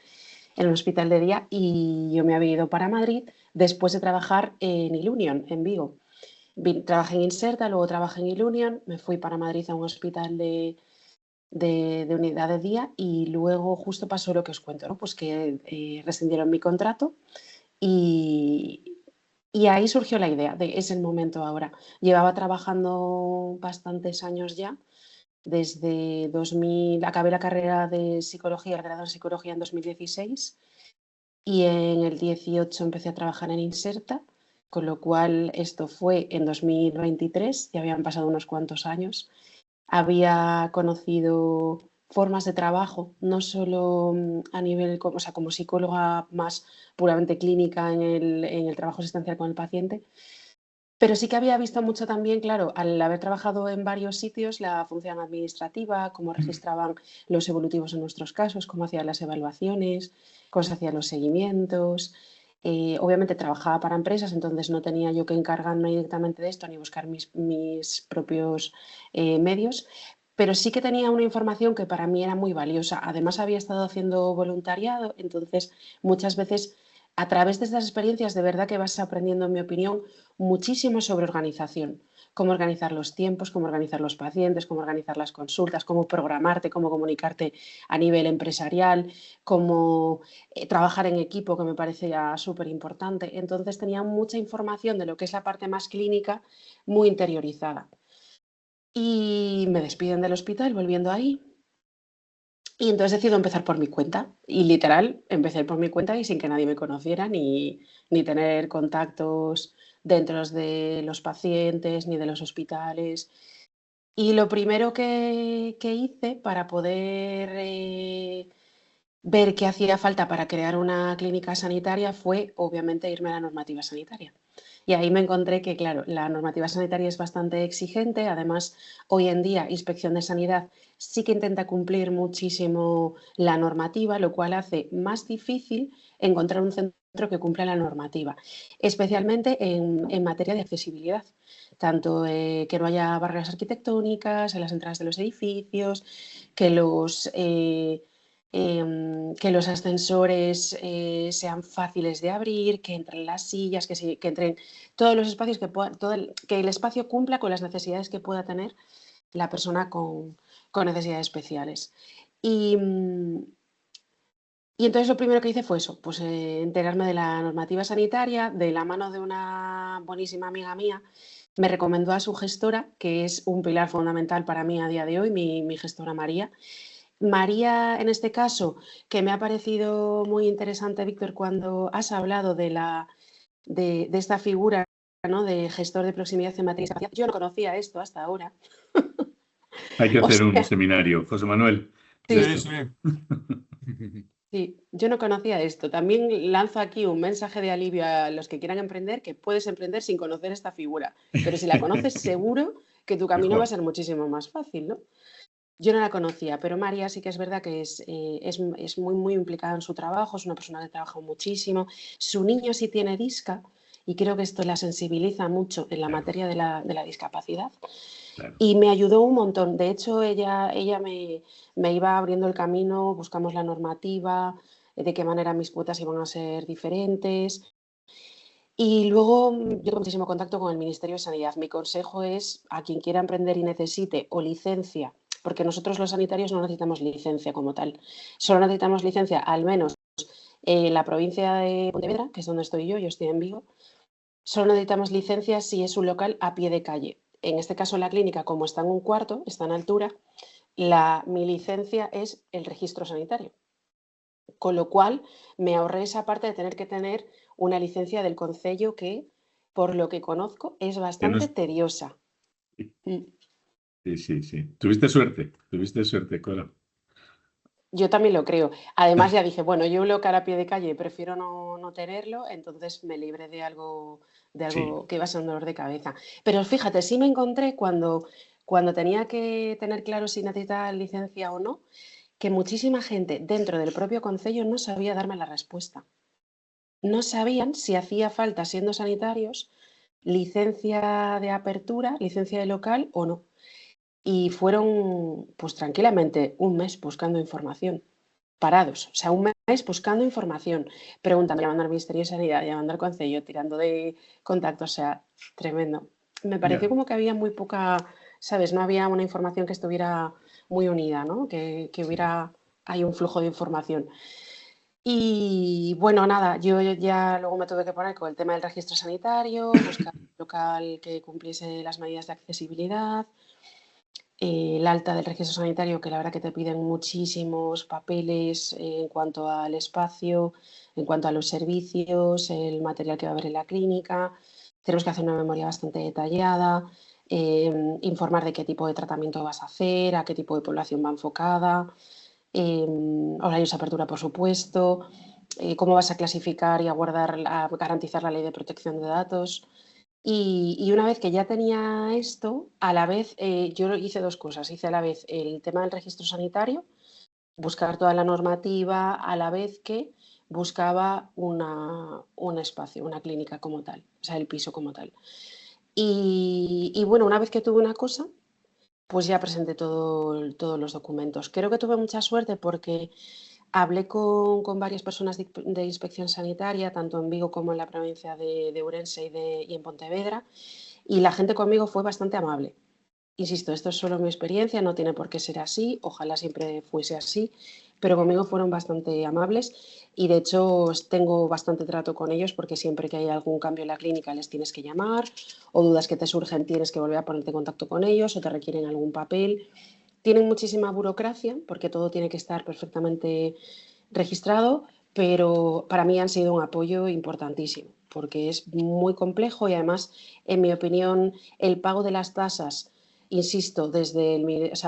S5: en un hospital de día, y yo me había ido para Madrid después de trabajar en Ilunion, en Vigo. Trabajé en Inserta, luego trabajé en Ilunion, me fui para Madrid a un hospital de unidad de día y luego justo pasó lo que os cuento, ¿no? Pues que rescindieron mi contrato y ahí surgió la idea de es el momento ahora. Llevaba trabajando bastantes años ya. Desde 2000, acabé la carrera de psicología, el grado en psicología en 2016 y en el 18 empecé a trabajar en Inserta, con lo cual esto fue en 2023, ya habían pasado unos cuantos años. Había conocido formas de trabajo, no solo a nivel, o sea, como psicóloga más puramente clínica en el trabajo asistencial con el paciente, pero sí que había visto mucho también, claro, al haber trabajado en varios sitios, la función administrativa, cómo registraban los evolutivos en nuestros casos, cómo hacían las evaluaciones, cómo se hacían los seguimientos. Obviamente trabajaba para empresas, entonces no tenía yo que encargarme directamente de esto ni buscar mis propios medios, pero sí que tenía una información que para mí era muy valiosa. Además había estado haciendo voluntariado, entonces muchas veces a través de estas experiencias de verdad que vas aprendiendo, en mi opinión, muchísimo sobre organización, cómo organizar los tiempos, cómo organizar los pacientes, cómo organizar las consultas, cómo programarte, cómo comunicarte a nivel empresarial, cómo trabajar en equipo, que me parecía súper importante. Entonces tenía mucha información de lo que es la parte más clínica muy interiorizada. Y me despiden del hospital volviendo ahí. Y entonces decido empezar por mi cuenta. Y literal, empecé por mi cuenta y sin que nadie me conociera, ni tener contactos dentro de los pacientes, ni de los hospitales. Y lo primero que hice para poder ver qué hacía falta para crear una clínica sanitaria fue, obviamente, irme a la normativa sanitaria. Y ahí me encontré que, claro, la normativa sanitaria es bastante exigente. Además, hoy en día, Inspección de Sanidad sí que intenta cumplir muchísimo la normativa, lo cual hace más difícil encontrar un centro que cumpla la normativa, especialmente en materia de accesibilidad. Tanto que no haya barreras arquitectónicas en las entradas de los edificios, que que los ascensores sean fáciles de abrir, que entren las sillas, que entren todos los espacios que el espacio cumpla con las necesidades que pueda tener la persona con necesidades especiales. Y entonces lo primero que hice fue eso, pues enterarme de la normativa sanitaria, de la mano de una buenísima amiga mía. Me recomendó a su gestora, que es un pilar fundamental para mí a día de hoy, mi gestora María. María, en este caso, que me ha parecido muy interesante, Víctor, cuando has hablado de esta figura, ¿no?, de gestor de proximidad en materia de discapacidad. Yo no conocía esto hasta ahora.
S2: Hay que
S5: O
S2: hacer un
S5: sea,
S2: seminario, José Manuel, de
S5: sí,
S1: Sí,
S2: esto.
S1: sí.
S5: sí, yo no conocía esto. También lanzo aquí un mensaje de alivio a los que quieran emprender, que puedes emprender sin conocer esta figura, pero si la conoces seguro que tu camino va a
S2: Mejor.
S5: ser muchísimo más fácil, ¿no? Yo no la conocía, pero María sí que es verdad que es muy, muy implicada en su trabajo, es una persona que trabaja muchísimo. Su niño sí tiene disca y creo que esto la sensibiliza mucho en la
S2: Claro,
S5: materia de la discapacidad
S2: claro.
S5: y me ayudó un montón. De hecho, ella me iba abriendo el camino, buscamos la normativa, de qué manera mis cuotas iban a ser diferentes. Y luego yo tengo muchísimo contacto con el Ministerio de Sanidad. Mi consejo es a quien quiera emprender y necesite o licencia, porque nosotros los sanitarios no necesitamos licencia como tal, solo necesitamos licencia al menos en la provincia de Pontevedra, que es donde estoy yo estoy en Vigo, solo necesitamos licencia si es un local a pie de calle. En este caso la clínica, como está en un cuarto, está en altura, mi licencia es el registro sanitario. Con lo cual me ahorré esa parte de tener que tener una licencia del concello que, por lo que conozco, es
S2: Que no
S5: bastante
S2: es-
S5: tediosa. Mm.
S2: Sí. Tuviste suerte, Cora.
S5: Yo también lo creo. Además ya dije, bueno, yo un local a pie de calle prefiero no tenerlo, entonces me libré de algo
S2: Sí,
S5: que iba a ser un dolor de cabeza. Pero fíjate, sí me encontré cuando tenía que tener claro si necesitaba licencia o no, que muchísima gente dentro del propio concello no sabía darme la respuesta. No sabían si hacía falta, siendo sanitarios, licencia de apertura, licencia de local o no. Y fueron, pues tranquilamente, un mes buscando información, parados. O sea, un mes buscando información, preguntando, llamando al Ministerio de Sanidad, llamando al Concello, tirando de contactos, o sea, tremendo. Me pareció
S2: ya.
S5: como que había muy poca, ¿sabes? No había una información que estuviera muy unida, ¿no? Que hubiera, hay un flujo de información. Y bueno, nada, yo ya luego me tuve que poner con el tema del registro sanitario, buscar un local que cumpliese las medidas de accesibilidad, el alta del registro sanitario, que la verdad que te piden muchísimos papeles en cuanto al espacio, en cuanto a los servicios, el material que va a haber en la clínica. Tenemos que hacer una memoria bastante detallada, informar de qué tipo de tratamiento vas a hacer, a qué tipo de población va enfocada, horarios de apertura, por supuesto, cómo vas a clasificar y a garantizar la ley de protección de datos. Y una vez que ya tenía esto, a la vez yo hice dos cosas. Hice a la vez el tema del registro sanitario, buscar toda la normativa, a la vez que buscaba un espacio, una clínica como tal, o sea, el piso como tal. Y bueno, una vez que tuve una cosa, pues ya presenté todos los documentos. Creo que tuve mucha suerte porque hablé con varias personas de inspección sanitaria, tanto en Vigo como en la provincia de Ourense y en Pontevedra, y la gente conmigo fue bastante amable. Insisto, esto es solo mi experiencia, no tiene por qué ser así, ojalá siempre fuese así, pero conmigo fueron bastante amables y de hecho tengo bastante trato con ellos porque siempre que hay algún cambio en la clínica les tienes que llamar o dudas que te surgen tienes que volver a ponerte en contacto con ellos o te requieren algún papel. Tienen muchísima burocracia porque todo tiene que estar perfectamente registrado, pero para mí han sido un apoyo importantísimo porque es muy complejo y además, en mi opinión, el pago de las tasas, insisto,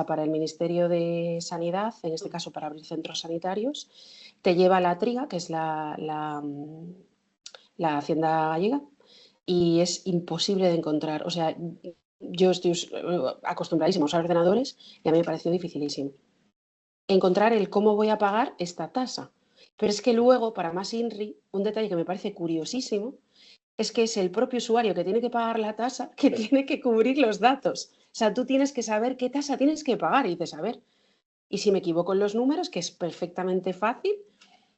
S5: para el Ministerio de Sanidad, en este caso para abrir centros sanitarios, te lleva a la TRIGA, que es la Hacienda gallega, y es imposible de encontrar. O sea, yo estoy acostumbradísima a usar ordenadores y a mí me pareció dificilísimo encontrar el cómo voy a pagar esta tasa. Pero es que luego, para más INRI, un detalle que me parece curiosísimo es que es el propio usuario que tiene que pagar la tasa que tiene que cubrir los datos. O sea, tú tienes que saber qué tasa tienes que pagar y dices, a ver, y si me equivoco en los números, que es perfectamente fácil,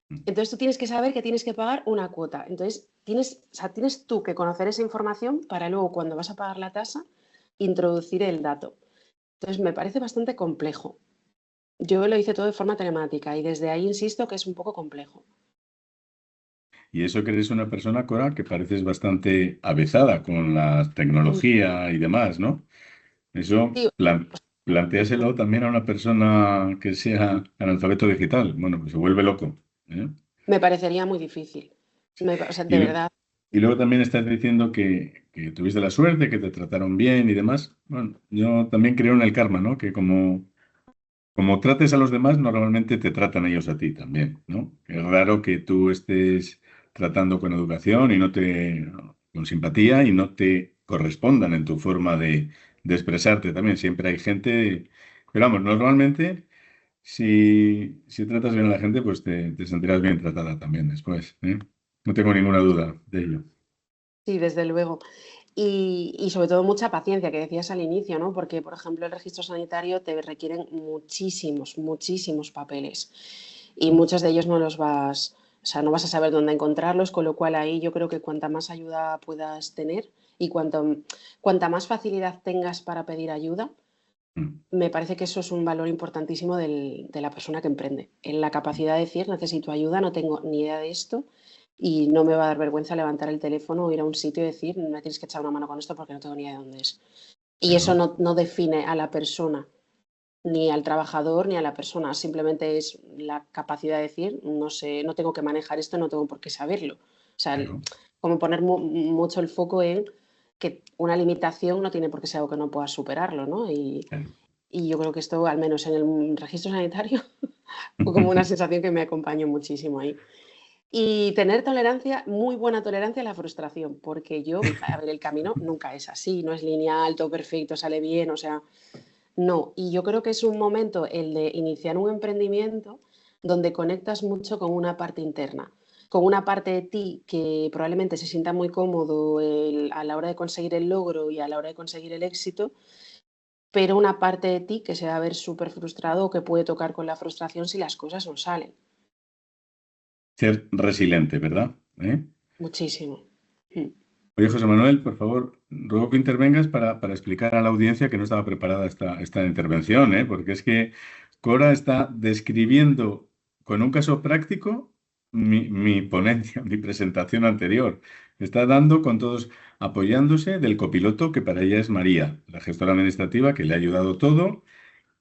S5: entonces tú tienes que saber que tienes que pagar una cuota. Entonces tienes tú que conocer esa información para luego, cuando vas a pagar la tasa, introducir el dato. Entonces me parece bastante complejo. Yo lo hice todo de forma telemática y desde ahí insisto que es un poco complejo.
S2: Y eso que eres una persona, Cora, que pareces bastante avezada con la
S5: Mm.
S2: tecnología y demás, ¿no? Eso
S5: Sí,
S2: plantéaselo también a una persona que sea analfabeto digital. Bueno, pues se vuelve loco, ¿eh?
S5: me parecería muy difícil. O sea,
S2: Y,
S5: de verdad.
S2: y luego también estás diciendo que tuviste la suerte, que te trataron bien y demás. Bueno, yo también creo en el karma, ¿no? Que como trates a los demás, normalmente te tratan ellos a ti también, ¿no? Es raro que tú estés tratando con educación y con simpatía y no te correspondan en tu forma de expresarte también. Siempre hay gente, pero vamos, normalmente si tratas bien a la gente, pues te sentirás bien tratada también después, ¿eh? No tengo ninguna duda de ello.
S5: Sí, desde luego. Y sobre todo mucha paciencia, que decías al inicio, ¿no? Porque, por ejemplo, el registro sanitario te requieren muchísimos papeles y muchos de ellos O sea, no vas a saber dónde encontrarlos, con lo cual ahí yo creo que cuanta más ayuda puedas tener y cuanta más facilidad tengas para pedir ayuda, me parece que eso es un valor importantísimo de la persona que emprende. En la capacidad de decir, necesito ayuda, no tengo ni idea de esto y no me va a dar vergüenza levantar el teléfono o ir a un sitio y decir, me tienes que echar una mano con esto porque no tengo ni idea de dónde es. Y eso no define a la persona, ni al trabajador, ni a la persona. Simplemente es la capacidad de decir, no sé, no tengo que manejar esto, no tengo por qué saberlo. O sea,
S2: Claro.
S5: como poner mucho el foco en que una limitación no tiene por qué ser algo que no puedas superarlo, ¿no? Y yo creo que esto, al menos en el registro sanitario, fue como una sensación que me acompañó muchísimo ahí. Y tener tolerancia, muy buena tolerancia a la frustración, porque a ver, el camino nunca es así, no es lineal, todo perfecto, sale bien, o sea, no. Y yo creo que es un momento, el de iniciar un emprendimiento, donde conectas mucho con una parte interna, con una parte de ti que probablemente se sienta muy cómodo a la hora de conseguir el logro y a la hora de conseguir el éxito, pero una parte de ti que se va a ver súper frustrado o que puede tocar con la frustración si las cosas no salen.
S2: Ser resiliente, ¿verdad? ¿Eh?
S5: Muchísimo. Mm.
S2: Oye, José Manuel, por favor, ruego que intervengas para explicar a la audiencia que no estaba preparada esta intervención, ¿eh? Porque es que Cora está describiendo con un caso práctico mi ponencia, mi presentación anterior. Está dando con todos, apoyándose del copiloto que para ella es María, la gestora administrativa que le ha ayudado todo,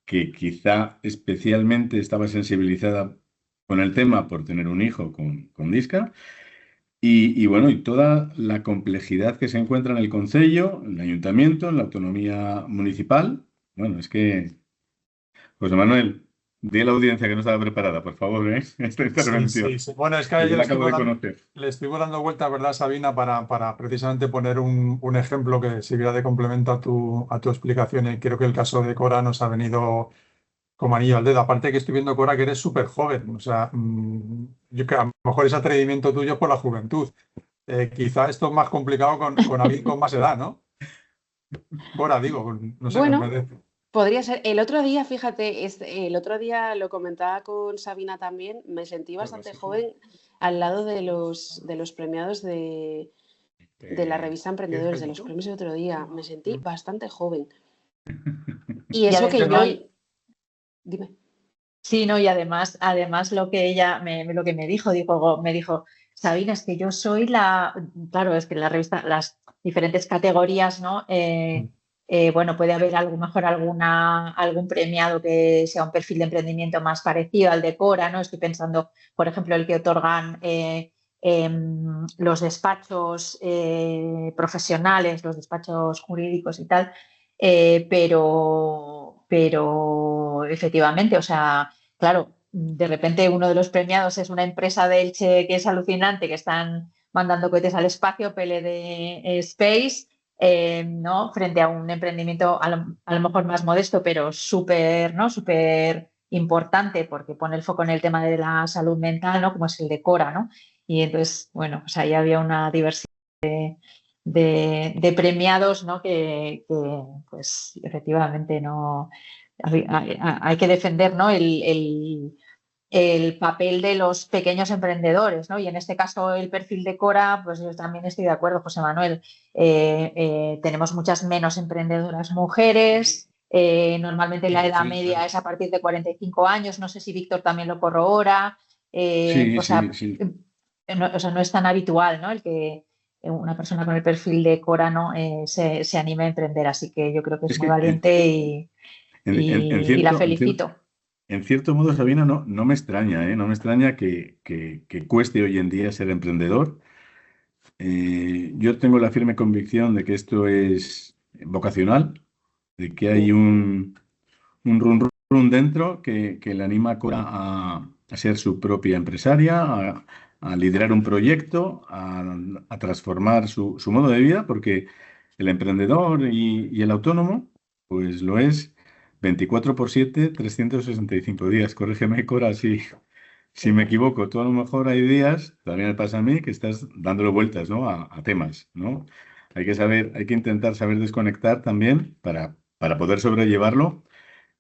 S2: que quizá especialmente estaba sensibilizada con el tema por tener un hijo con disca. Y bueno, y toda la complejidad que se encuentra en el concello, en el ayuntamiento, en la autonomía municipal. Bueno, es que, José Manuel, di a la audiencia que no estaba preparada, por favor, ¿eh? Esta
S1: Sí,
S2: intervención,
S1: sí, sí. Bueno, es que
S2: que
S1: yo
S2: yo la acabo de conocer.
S1: le estoy dando vuelta, ¿verdad, Sabina? Para precisamente poner un ejemplo que sirviera de complemento a tu explicación. Y creo que el caso de Cora nos ha venido como anillo al dedo. Aparte que estoy viendo, Cora, que eres súper joven. O sea, yo que a lo mejor es atrevimiento tuyo por la juventud. Quizá esto es más complicado con alguien con más edad, ¿no? Cora, digo, no sé, me
S5: Bueno,
S1: parece.
S5: podría ser. El otro día, fíjate, el otro día lo comentaba con Sabina también, me sentí bastante joven al lado de los premiados de la revista Emprendedores, de los premios el otro día. Me sentí bastante joven. Y eso que yo... Dime.
S3: Sí, no, y además lo que ella lo que me dijo, Sabina, es que yo soy claro, es que en la revista, las diferentes categorías, ¿no? Bueno, puede haber a lo mejor algún premiado que sea un perfil de emprendimiento más parecido al de Cora, ¿no? Estoy pensando, por ejemplo, el que otorgan los despachos profesionales, los despachos jurídicos y tal, pero efectivamente, o sea, claro, de repente uno de los premiados es una empresa de Elche que es alucinante, que están mandando cohetes al espacio, PLD Space, ¿no? Frente a un emprendimiento a lo mejor más modesto, pero súper, ¿no? Súper importante porque pone el foco en el tema de la salud mental, ¿no? Como es el de Cora, ¿no? Y entonces, bueno, o sea, ya había una diversidad de premiados, ¿no? Que, pues efectivamente no hay que defender, ¿no? El papel de los pequeños emprendedores, ¿no? Y en este caso el perfil de Cora, pues yo también estoy de acuerdo, José Manuel. Tenemos muchas menos emprendedoras mujeres. Normalmente la edad media es a partir de 45 años. No sé si Víctor también lo corrobora.
S2: Sí,
S3: O sea,
S2: sí.
S3: no es tan habitual, ¿no? El que una persona con el perfil de Cora, ¿no? se anime a emprender. Así que yo creo que es
S2: Es
S3: muy
S2: que
S3: valiente y la
S2: en
S3: felicito.
S2: en cierto modo, Sabina, no me extraña, ¿eh? No me extraña que cueste hoy en día ser emprendedor. Yo tengo la firme convicción de que esto es vocacional, de que hay un run dentro que le anima a Cora a ser su propia empresaria, a liderar un proyecto, a transformar su modo de vida, porque el emprendedor y el autónomo, pues lo es 24/7, 365 días. Corrígeme, Cora, si me equivoco. Tú a lo mejor hay días, también me pasa a mí, que estás dándole vueltas, ¿no? a temas, ¿no? Hay que intentar saber desconectar también para poder sobrellevarlo,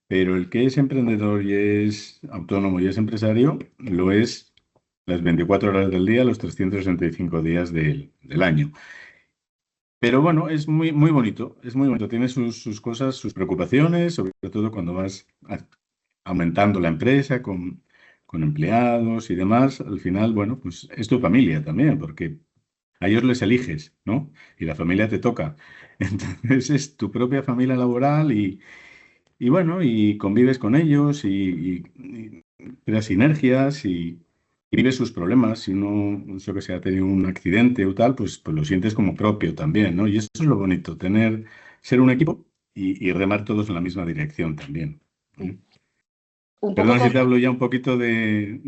S2: pero el que es emprendedor y es autónomo y es empresario, lo es las 24 horas del día, los 365 días del año. Pero bueno, es muy, muy bonito, es muy bonito. Tiene sus cosas, sus preocupaciones, sobre todo cuando vas aumentando la empresa con empleados y demás. Al final, bueno, pues es tu familia también, porque a ellos les eliges, ¿no? Y la familia te toca. Entonces es tu propia familia laboral y bueno, y convives con ellos y creas sinergias y vives sus problemas. Si uno, yo que sé, ha tenido un accidente o tal, pues lo sientes como propio también, ¿no? Y eso es lo bonito, ser un equipo y remar todos en la misma dirección también. ¿Eh?
S5: Un poco
S2: Perdón si te hablo ya un poquito de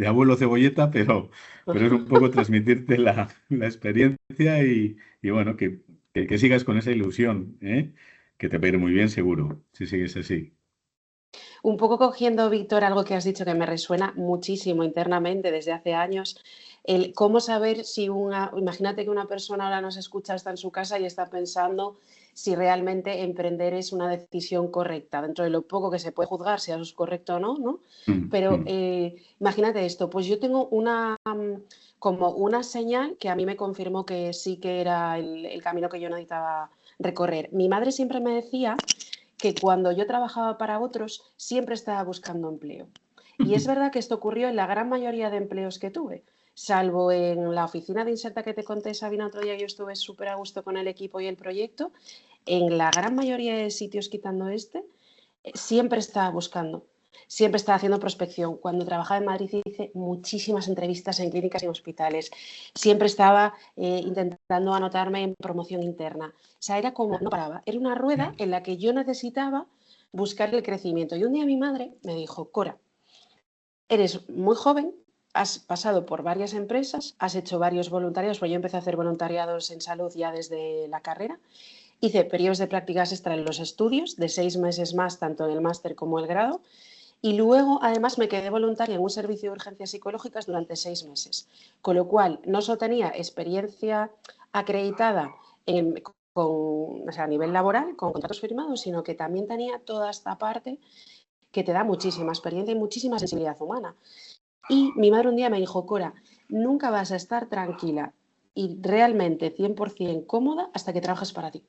S2: abuelo cebolleta, pero es un poco transmitirte la experiencia y bueno, que sigas con esa ilusión, ¿eh? Que te va a ir muy bien seguro, si sigues así.
S5: Un poco cogiendo, Víctor, algo que has dicho que me resuena muchísimo internamente desde hace años, el cómo saber si imagínate que una persona ahora nos escucha, está en su casa y está pensando si realmente emprender es una decisión correcta, dentro de lo poco que se puede juzgar si eso es correcto o no, ¿no? Pero imagínate esto, pues yo tengo como una señal que a mí me confirmó que sí que era el camino que yo necesitaba recorrer. Mi madre siempre me decía que cuando yo trabajaba para otros siempre estaba buscando empleo. Y es verdad que esto ocurrió en la gran mayoría de empleos que tuve, salvo en la oficina de Inserta que te conté, Sabina, otro día yo estuve súper a gusto con el equipo y el proyecto. En la gran mayoría de sitios, quitando siempre estaba buscando. Siempre estaba haciendo prospección. Cuando trabajaba en Madrid hice muchísimas entrevistas en clínicas y hospitales. Siempre estaba intentando anotarme en promoción interna. O sea, era como, no paraba. Era una rueda en la que yo necesitaba buscar el crecimiento. Y un día mi madre me dijo, Cora, eres muy joven, has pasado por varias empresas, has hecho varios voluntariados, pues yo empecé a hacer voluntariados en salud ya desde la carrera. Hice periodos de prácticas extra en los estudios, de 6 meses más, tanto en el máster como el grado. Y luego, además, me quedé voluntaria en un servicio de urgencias psicológicas durante 6 meses. Con lo cual, no solo tenía experiencia acreditada a nivel laboral, con contratos firmados, sino que también tenía toda esta parte que te da muchísima experiencia y muchísima sensibilidad humana. Y mi madre un día me dijo, Cora, nunca vas a estar tranquila y realmente 100% cómoda hasta que trabajes para ti.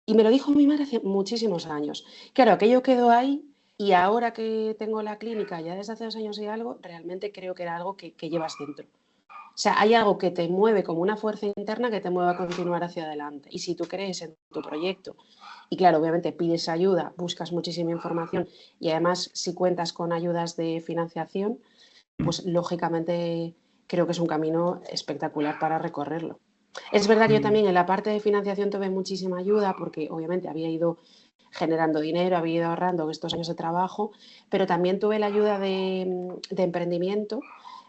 S5: Y me lo dijo mi madre hace muchísimos años. Claro, aquello quedó ahí y ahora que tengo la clínica ya desde hace 2 años y algo, realmente creo que era algo que llevas dentro. O sea, hay algo que te mueve como una fuerza interna que te mueve a continuar hacia adelante. Y si tú crees en tu proyecto y claro, obviamente pides ayuda, buscas muchísima información y además si cuentas con ayudas de financiación, pues lógicamente creo que es un camino espectacular para recorrerlo. Es verdad que yo también en la parte de financiación tuve muchísima ayuda porque obviamente había ido generando dinero, había ido ahorrando estos años de trabajo, pero también tuve la ayuda de emprendimiento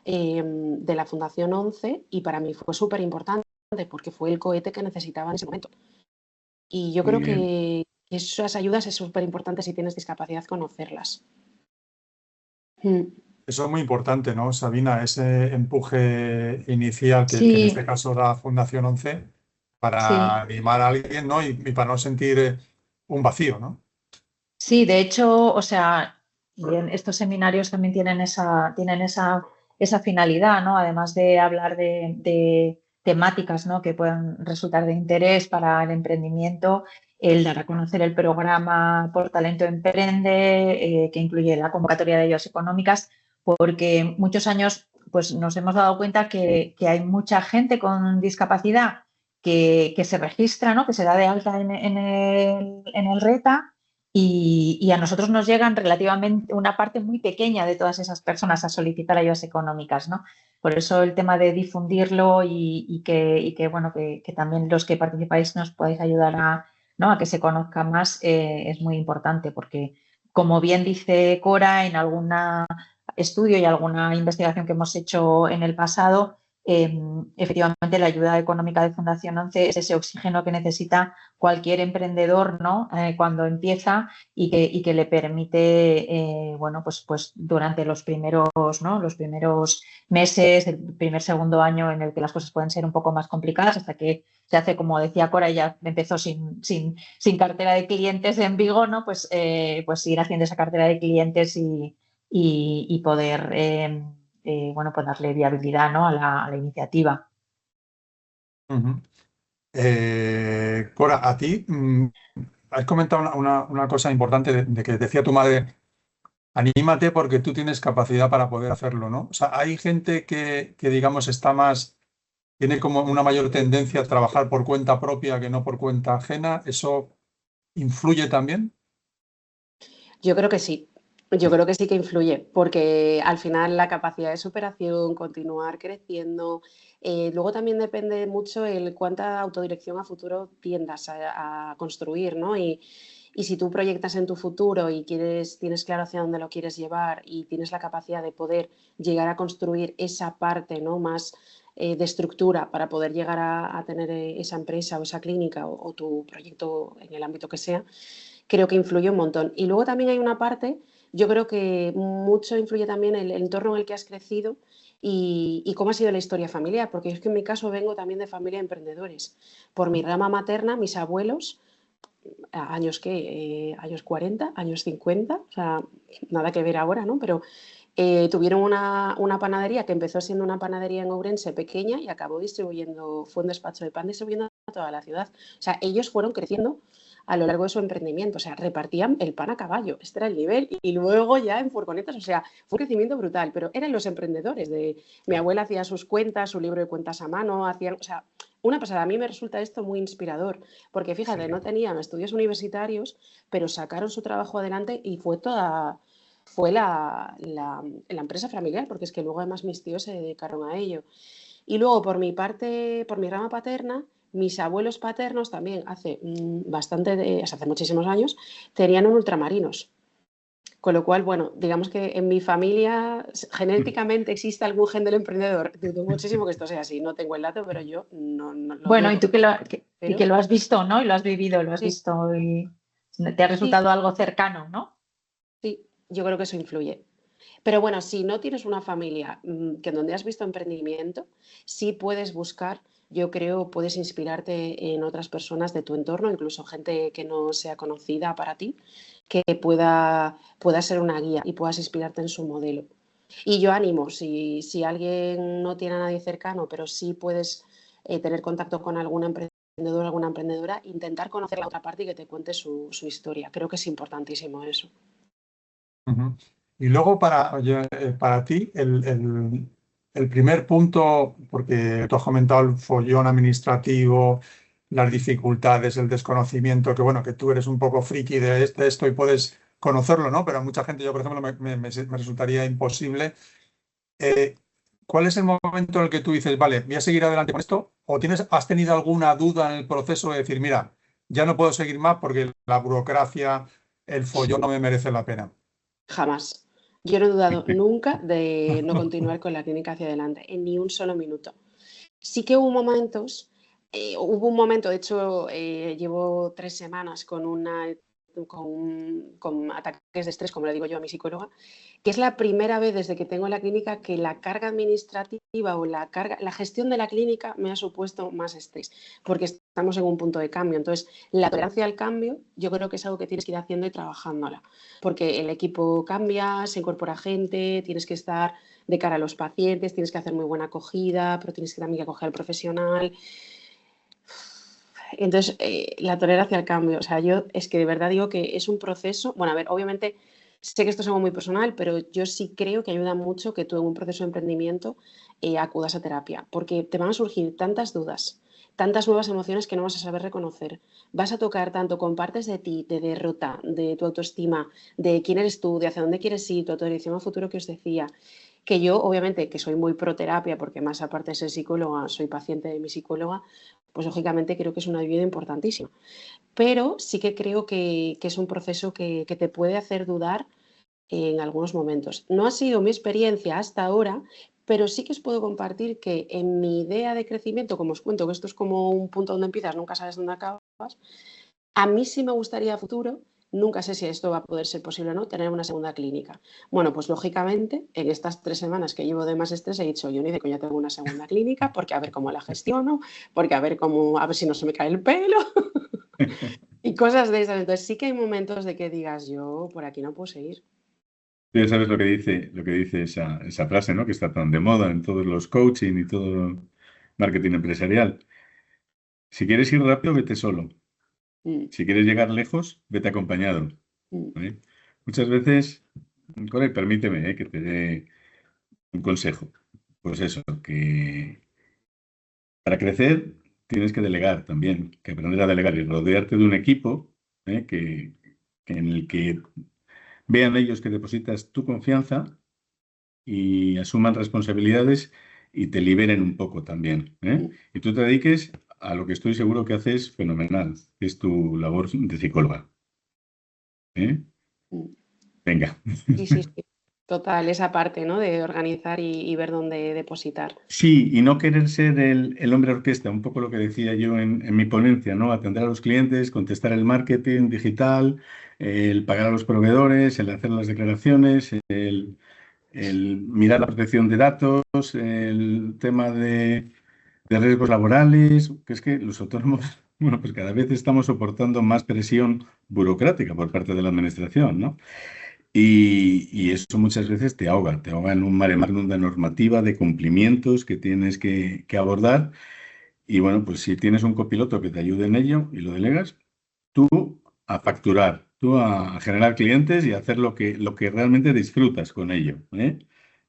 S5: de la Fundación 11 y para mí fue súper importante porque fue el cohete que necesitaba en ese momento. Y yo
S2: Muy
S5: creo
S2: bien.
S5: que esas ayudas es súper importante si tienes discapacidad conocerlas.
S1: Eso es muy importante, ¿no, Sabina? Ese empuje inicial que en este
S3: Sí,
S1: caso da Fundación 11 para
S3: sí.
S1: animar a alguien, ¿no? Y para no sentir un vacío, ¿no?
S3: Sí, de hecho, o sea, estos seminarios también tienen esa finalidad, ¿no? Además de hablar de temáticas, ¿no? Que puedan resultar de interés para el emprendimiento, el dar a conocer el programa Por Talento Emprende, que incluye la convocatoria de ayudas económicas, porque muchos años pues, nos hemos dado cuenta que hay mucha gente con discapacidad que se registra, ¿no? Que se da de alta en el RETA y a nosotros nos llegan relativamente una parte muy pequeña de todas esas personas a solicitar ayudas económicas, ¿no? Por eso el tema de difundirlo y que, bueno, que también los que participáis nos podáis ayudar ¿no? a que se conozca más es muy importante porque, como bien dice Cora, en algún estudio y alguna investigación que hemos hecho en el pasado, efectivamente la ayuda económica de Fundación 11 es ese oxígeno que necesita cualquier emprendedor, ¿no? Cuando empieza y que le permite, bueno, pues durante los primeros, ¿no? Los primeros meses, el primer, segundo año en el que las cosas pueden ser un poco más complicadas hasta que se hace, como decía Cora, ella empezó sin cartera de clientes en Vigo, ¿no? Pues ir haciendo esa cartera de clientes y poder bueno, pues darle viabilidad, ¿no? a la iniciativa.
S1: Ujú. Cora, a ti has comentado una cosa importante de que decía tu madre, anímate porque tú tienes capacidad para poder hacerlo, ¿no? O sea, hay gente que digamos, tiene como una mayor tendencia a trabajar por cuenta propia que no por cuenta ajena. ¿Eso influye también?
S5: Yo creo que sí. Yo creo que sí que influye, porque al final la capacidad de superación, continuar creciendo, luego también depende mucho el cuánta autodirección a futuro tiendas a construir, ¿no? Y si tú proyectas en tu futuro y tienes claro hacia dónde lo quieres llevar y tienes la capacidad de poder llegar a construir esa parte, ¿no? más de estructura para poder llegar a tener esa empresa o esa clínica o tu proyecto en el ámbito que sea, creo que influye un montón. Y luego también hay una parte, yo creo que mucho influye también el entorno en el que has crecido y cómo ha sido la historia familiar, porque es que en mi caso vengo también de familia de emprendedores. Por mi rama materna, mis abuelos, años 40, años 50, o sea, nada que ver ahora, ¿no? Pero tuvieron una panadería que empezó siendo una panadería en Ourense pequeña y acabó fue un despacho de pan distribuyendo a toda la ciudad. O sea, ellos fueron creciendo a lo largo de su emprendimiento, o sea, repartían el pan a caballo, este era el nivel, y luego ya en furgonetas, o sea, fue un crecimiento brutal, pero eran los emprendedores, mi abuela hacía sus cuentas, su libro de cuentas a mano, o sea, una pasada. A mí me resulta esto muy inspirador, porque fíjate,
S1: Sí.
S5: no tenían estudios universitarios, pero sacaron su trabajo adelante y fue la empresa familiar, porque es que luego además mis tíos se dedicaron a ello. Y luego por mi parte, por mi rama paterna, mis abuelos paternos también hace muchísimos años, tenían un ultramarinos. Con lo cual, bueno, digamos que en mi familia genéticamente existe algún gen del emprendedor. Dudo muchísimo que esto sea así, no tengo el dato, pero yo no lo
S3: Bueno, y
S5: dudo.
S3: tú y que
S5: Pero
S3: lo has visto, ¿no? Y lo has vivido, lo has
S5: sí,
S3: visto y te ha
S5: sí,
S3: resultado algo cercano, ¿no?
S5: sí, yo creo que eso influye. Pero bueno, si no tienes una familia que donde has visto emprendimiento, sí puedes buscar, yo creo, puedes inspirarte en otras personas de tu entorno, incluso gente que no sea conocida para ti, que pueda ser una guía y puedas inspirarte en su modelo. Y yo animo, si alguien no tiene a nadie cercano, pero sí puedes tener contacto con algún emprendedor, alguna emprendedora, intentar conocer la otra parte y que te cuente su historia. Creo que es importantísimo eso.
S1: Ujú. Y luego para ti, el primer punto, porque tú has comentado el follón administrativo, las dificultades, el desconocimiento, que bueno, que tú eres un poco friki de esto y puedes conocerlo, ¿no? Pero a mucha gente, yo por ejemplo, me resultaría imposible. Eh, ¿Cuál es el momento en el que tú dices, vale, voy a seguir adelante con esto? ¿O has tenido alguna duda en el proceso de decir, mira, ya no puedo seguir más porque la burocracia, el follón no me merece la pena?
S5: Jamás. Yo no he dudado nunca de no continuar con la clínica hacia adelante, en ni un solo minuto. Sí que hubo un momento, de hecho, llevo 3 semanas con ataques de estrés, como le digo yo a mi psicóloga, que es la primera vez desde que tengo la clínica que la carga administrativa o la gestión de la clínica me ha supuesto más estrés, porque estamos en un punto de cambio. Entonces, la tolerancia al cambio yo creo que es algo que tienes que ir haciendo y trabajándola, porque el equipo cambia, se incorpora gente, tienes que estar de cara a los pacientes, tienes que hacer muy buena acogida, pero tienes que también acoger al profesional. Entonces, la tolerancia al cambio, o sea, yo es que de verdad digo que es un proceso, bueno, a ver, obviamente sé que esto es algo muy personal, pero yo sí creo que ayuda mucho que tú en un proceso de emprendimiento acudas a terapia, porque te van a surgir tantas dudas, tantas nuevas emociones que no vas a saber reconocer. Vas a tocar tanto con partes de ti, de derrota, de tu autoestima, de quién eres tú, de hacia dónde quieres ir, tu autorización a futuro que os decía, que yo, obviamente, que soy muy pro terapia, porque más aparte de ser psicóloga, soy paciente de mi psicóloga, pues lógicamente creo que es una ayuda importantísima. Pero sí que creo que es un proceso que te puede hacer dudar en algunos momentos. No ha sido mi experiencia hasta ahora, pero sí que os puedo compartir que en mi idea de crecimiento, como os cuento, que esto es como un punto donde empiezas, nunca sabes dónde acabas, a mí sí me gustaría a futuro, nunca sé si esto va a poder ser posible o no, tener una segunda clínica. Bueno, pues lógicamente, en estas 3 semanas que llevo de más estrés, he dicho, yo ni de coña tengo una segunda clínica, porque a ver cómo la gestiono, porque a ver si no se me cae el pelo y cosas de esas. Entonces sí que hay momentos de que digas, yo por aquí no puedo seguir.
S2: Tú ya sabes lo que dice esa frase, ¿no? Que está tan de moda en todos los coaching y todo marketing empresarial. Si quieres ir rápido, vete solo. Si quieres llegar lejos, vete acompañado. ¿Vale? Muchas veces, Cora, permíteme, que te dé un consejo. Pues eso, que para crecer tienes que delegar también, que aprender a delegar y rodearte de un equipo en el que vean ellos que depositas tu confianza y asuman responsabilidades y te liberen un poco también. Y tú te dediques a lo que estoy seguro que haces fenomenal, que es tu labor de psicóloga. Venga.
S5: Sí. Total, esa parte, ¿no? De organizar y ver dónde depositar.
S2: Sí, y no querer ser el hombre orquesta, un poco lo que decía yo en mi ponencia, ¿no? Atender a los clientes, contestar el marketing digital, el pagar a los proveedores, el hacer las declaraciones, el mirar la protección de datos, el tema de riesgos laborales, que es que los autónomos, bueno, pues cada vez estamos soportando más presión burocrática por parte de la administración, ¿no? Y eso muchas veces te ahoga en un mare magnum de normativa, de cumplimientos que tienes que abordar. Y bueno, pues si tienes un copiloto que te ayude en ello y lo delegas, tú a facturar, tú a generar clientes y a hacer lo que realmente disfrutas con ello.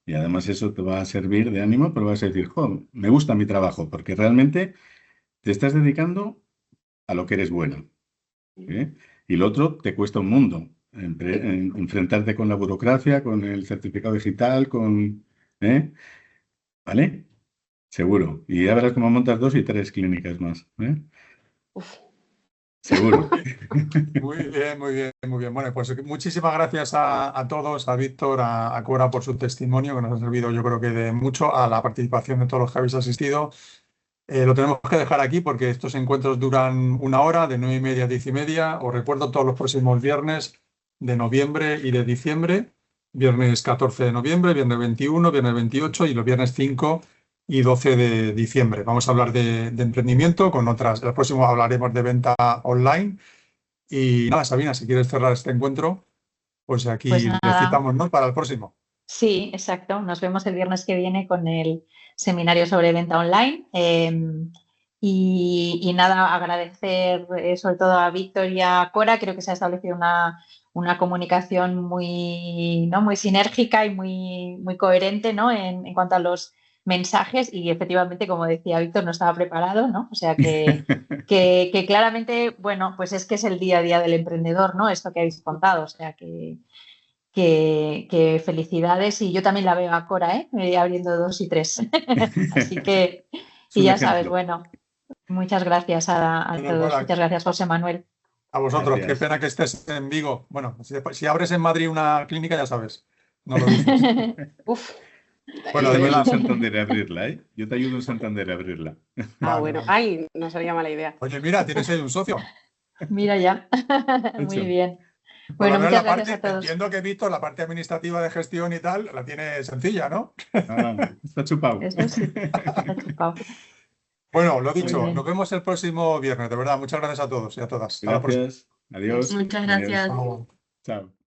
S2: Y además eso te va a servir de ánimo, pero vas a decir, jo, me gusta mi trabajo, porque realmente te estás dedicando a lo que eres bueno. Y lo otro te cuesta un mundo. Enfrentarte con la burocracia, con el certificado digital, ¿vale? Seguro. Y ya verás cómo montas 2 y 3 clínicas más. Seguro.
S1: Muy bien. Bueno, pues muchísimas gracias a todos, a Víctor, a Cora por su testimonio, que nos ha servido yo creo que de mucho, a la participación de todos los que habéis asistido. Lo tenemos que dejar aquí porque estos encuentros duran 1 hora, de 9:30 a 10:30. Os recuerdo todos los próximos viernes de noviembre y de diciembre. Viernes 14 de noviembre, viernes 21, viernes 28 y los viernes 5 y 12 de diciembre. Vamos a hablar de emprendimiento con otras. El próximo hablaremos de venta online. Y nada, Sabina, si quieres cerrar este encuentro, pues aquí
S3: Pues
S1: le
S3: nada.
S1: citamos, ¿no? Para el próximo.
S3: Sí, exacto. Nos vemos el viernes que viene con el seminario sobre venta online. Y nada, agradecer sobre todo a Víctor y a Cora. Creo que se ha establecido una comunicación muy, ¿no? muy sinérgica y muy coherente, ¿no? en cuanto a los mensajes. Y efectivamente, como decía Víctor, no estaba preparado, ¿no? O sea que claramente, bueno, pues es que es el día a día del emprendedor, ¿no? Esto que habéis contado. O sea que felicidades, y yo también la veo a Cora, abriendo 2 y 3. Así que, y ya sabes, bueno, muchas gracias a todos.
S1: Cora,
S3: muchas gracias, José Manuel.
S1: a vosotros,
S2: Gracias.
S1: qué pena que estés en Vigo. Bueno, si abres en Madrid una clínica, ya sabes, no lo dices.
S5: Uf.
S1: Bueno,
S2: Yo
S1: de
S2: te ayudo
S1: verdad.
S2: en Santander a abrirla, ¿eh? Yo te ayudo en Santander a abrirla.
S1: Vale,
S5: Bueno.
S1: vale.
S5: Ay, no sería mala idea.
S1: Oye, mira, tienes ahí un socio.
S3: Mira ya. Muy
S2: Hecho.
S3: bien.
S1: Por lo
S3: Bueno,
S1: menos
S3: muchas
S1: la
S3: gracias
S1: parte,
S3: a todos.
S1: entiendo que Víctor, la parte administrativa de gestión y tal, la tiene sencilla, ¿no?
S2: Está chupado.
S3: Eso sí, está chupado.
S1: Bueno, lo
S3: Muy
S1: dicho,
S3: bien.
S1: nos vemos el próximo viernes, de verdad. Muchas gracias a todos y a todas. Hasta la próxima.
S2: Gracias. Adiós.
S3: Muchas
S2: Adiós.
S3: gracias.
S1: Chao.
S2: Chao.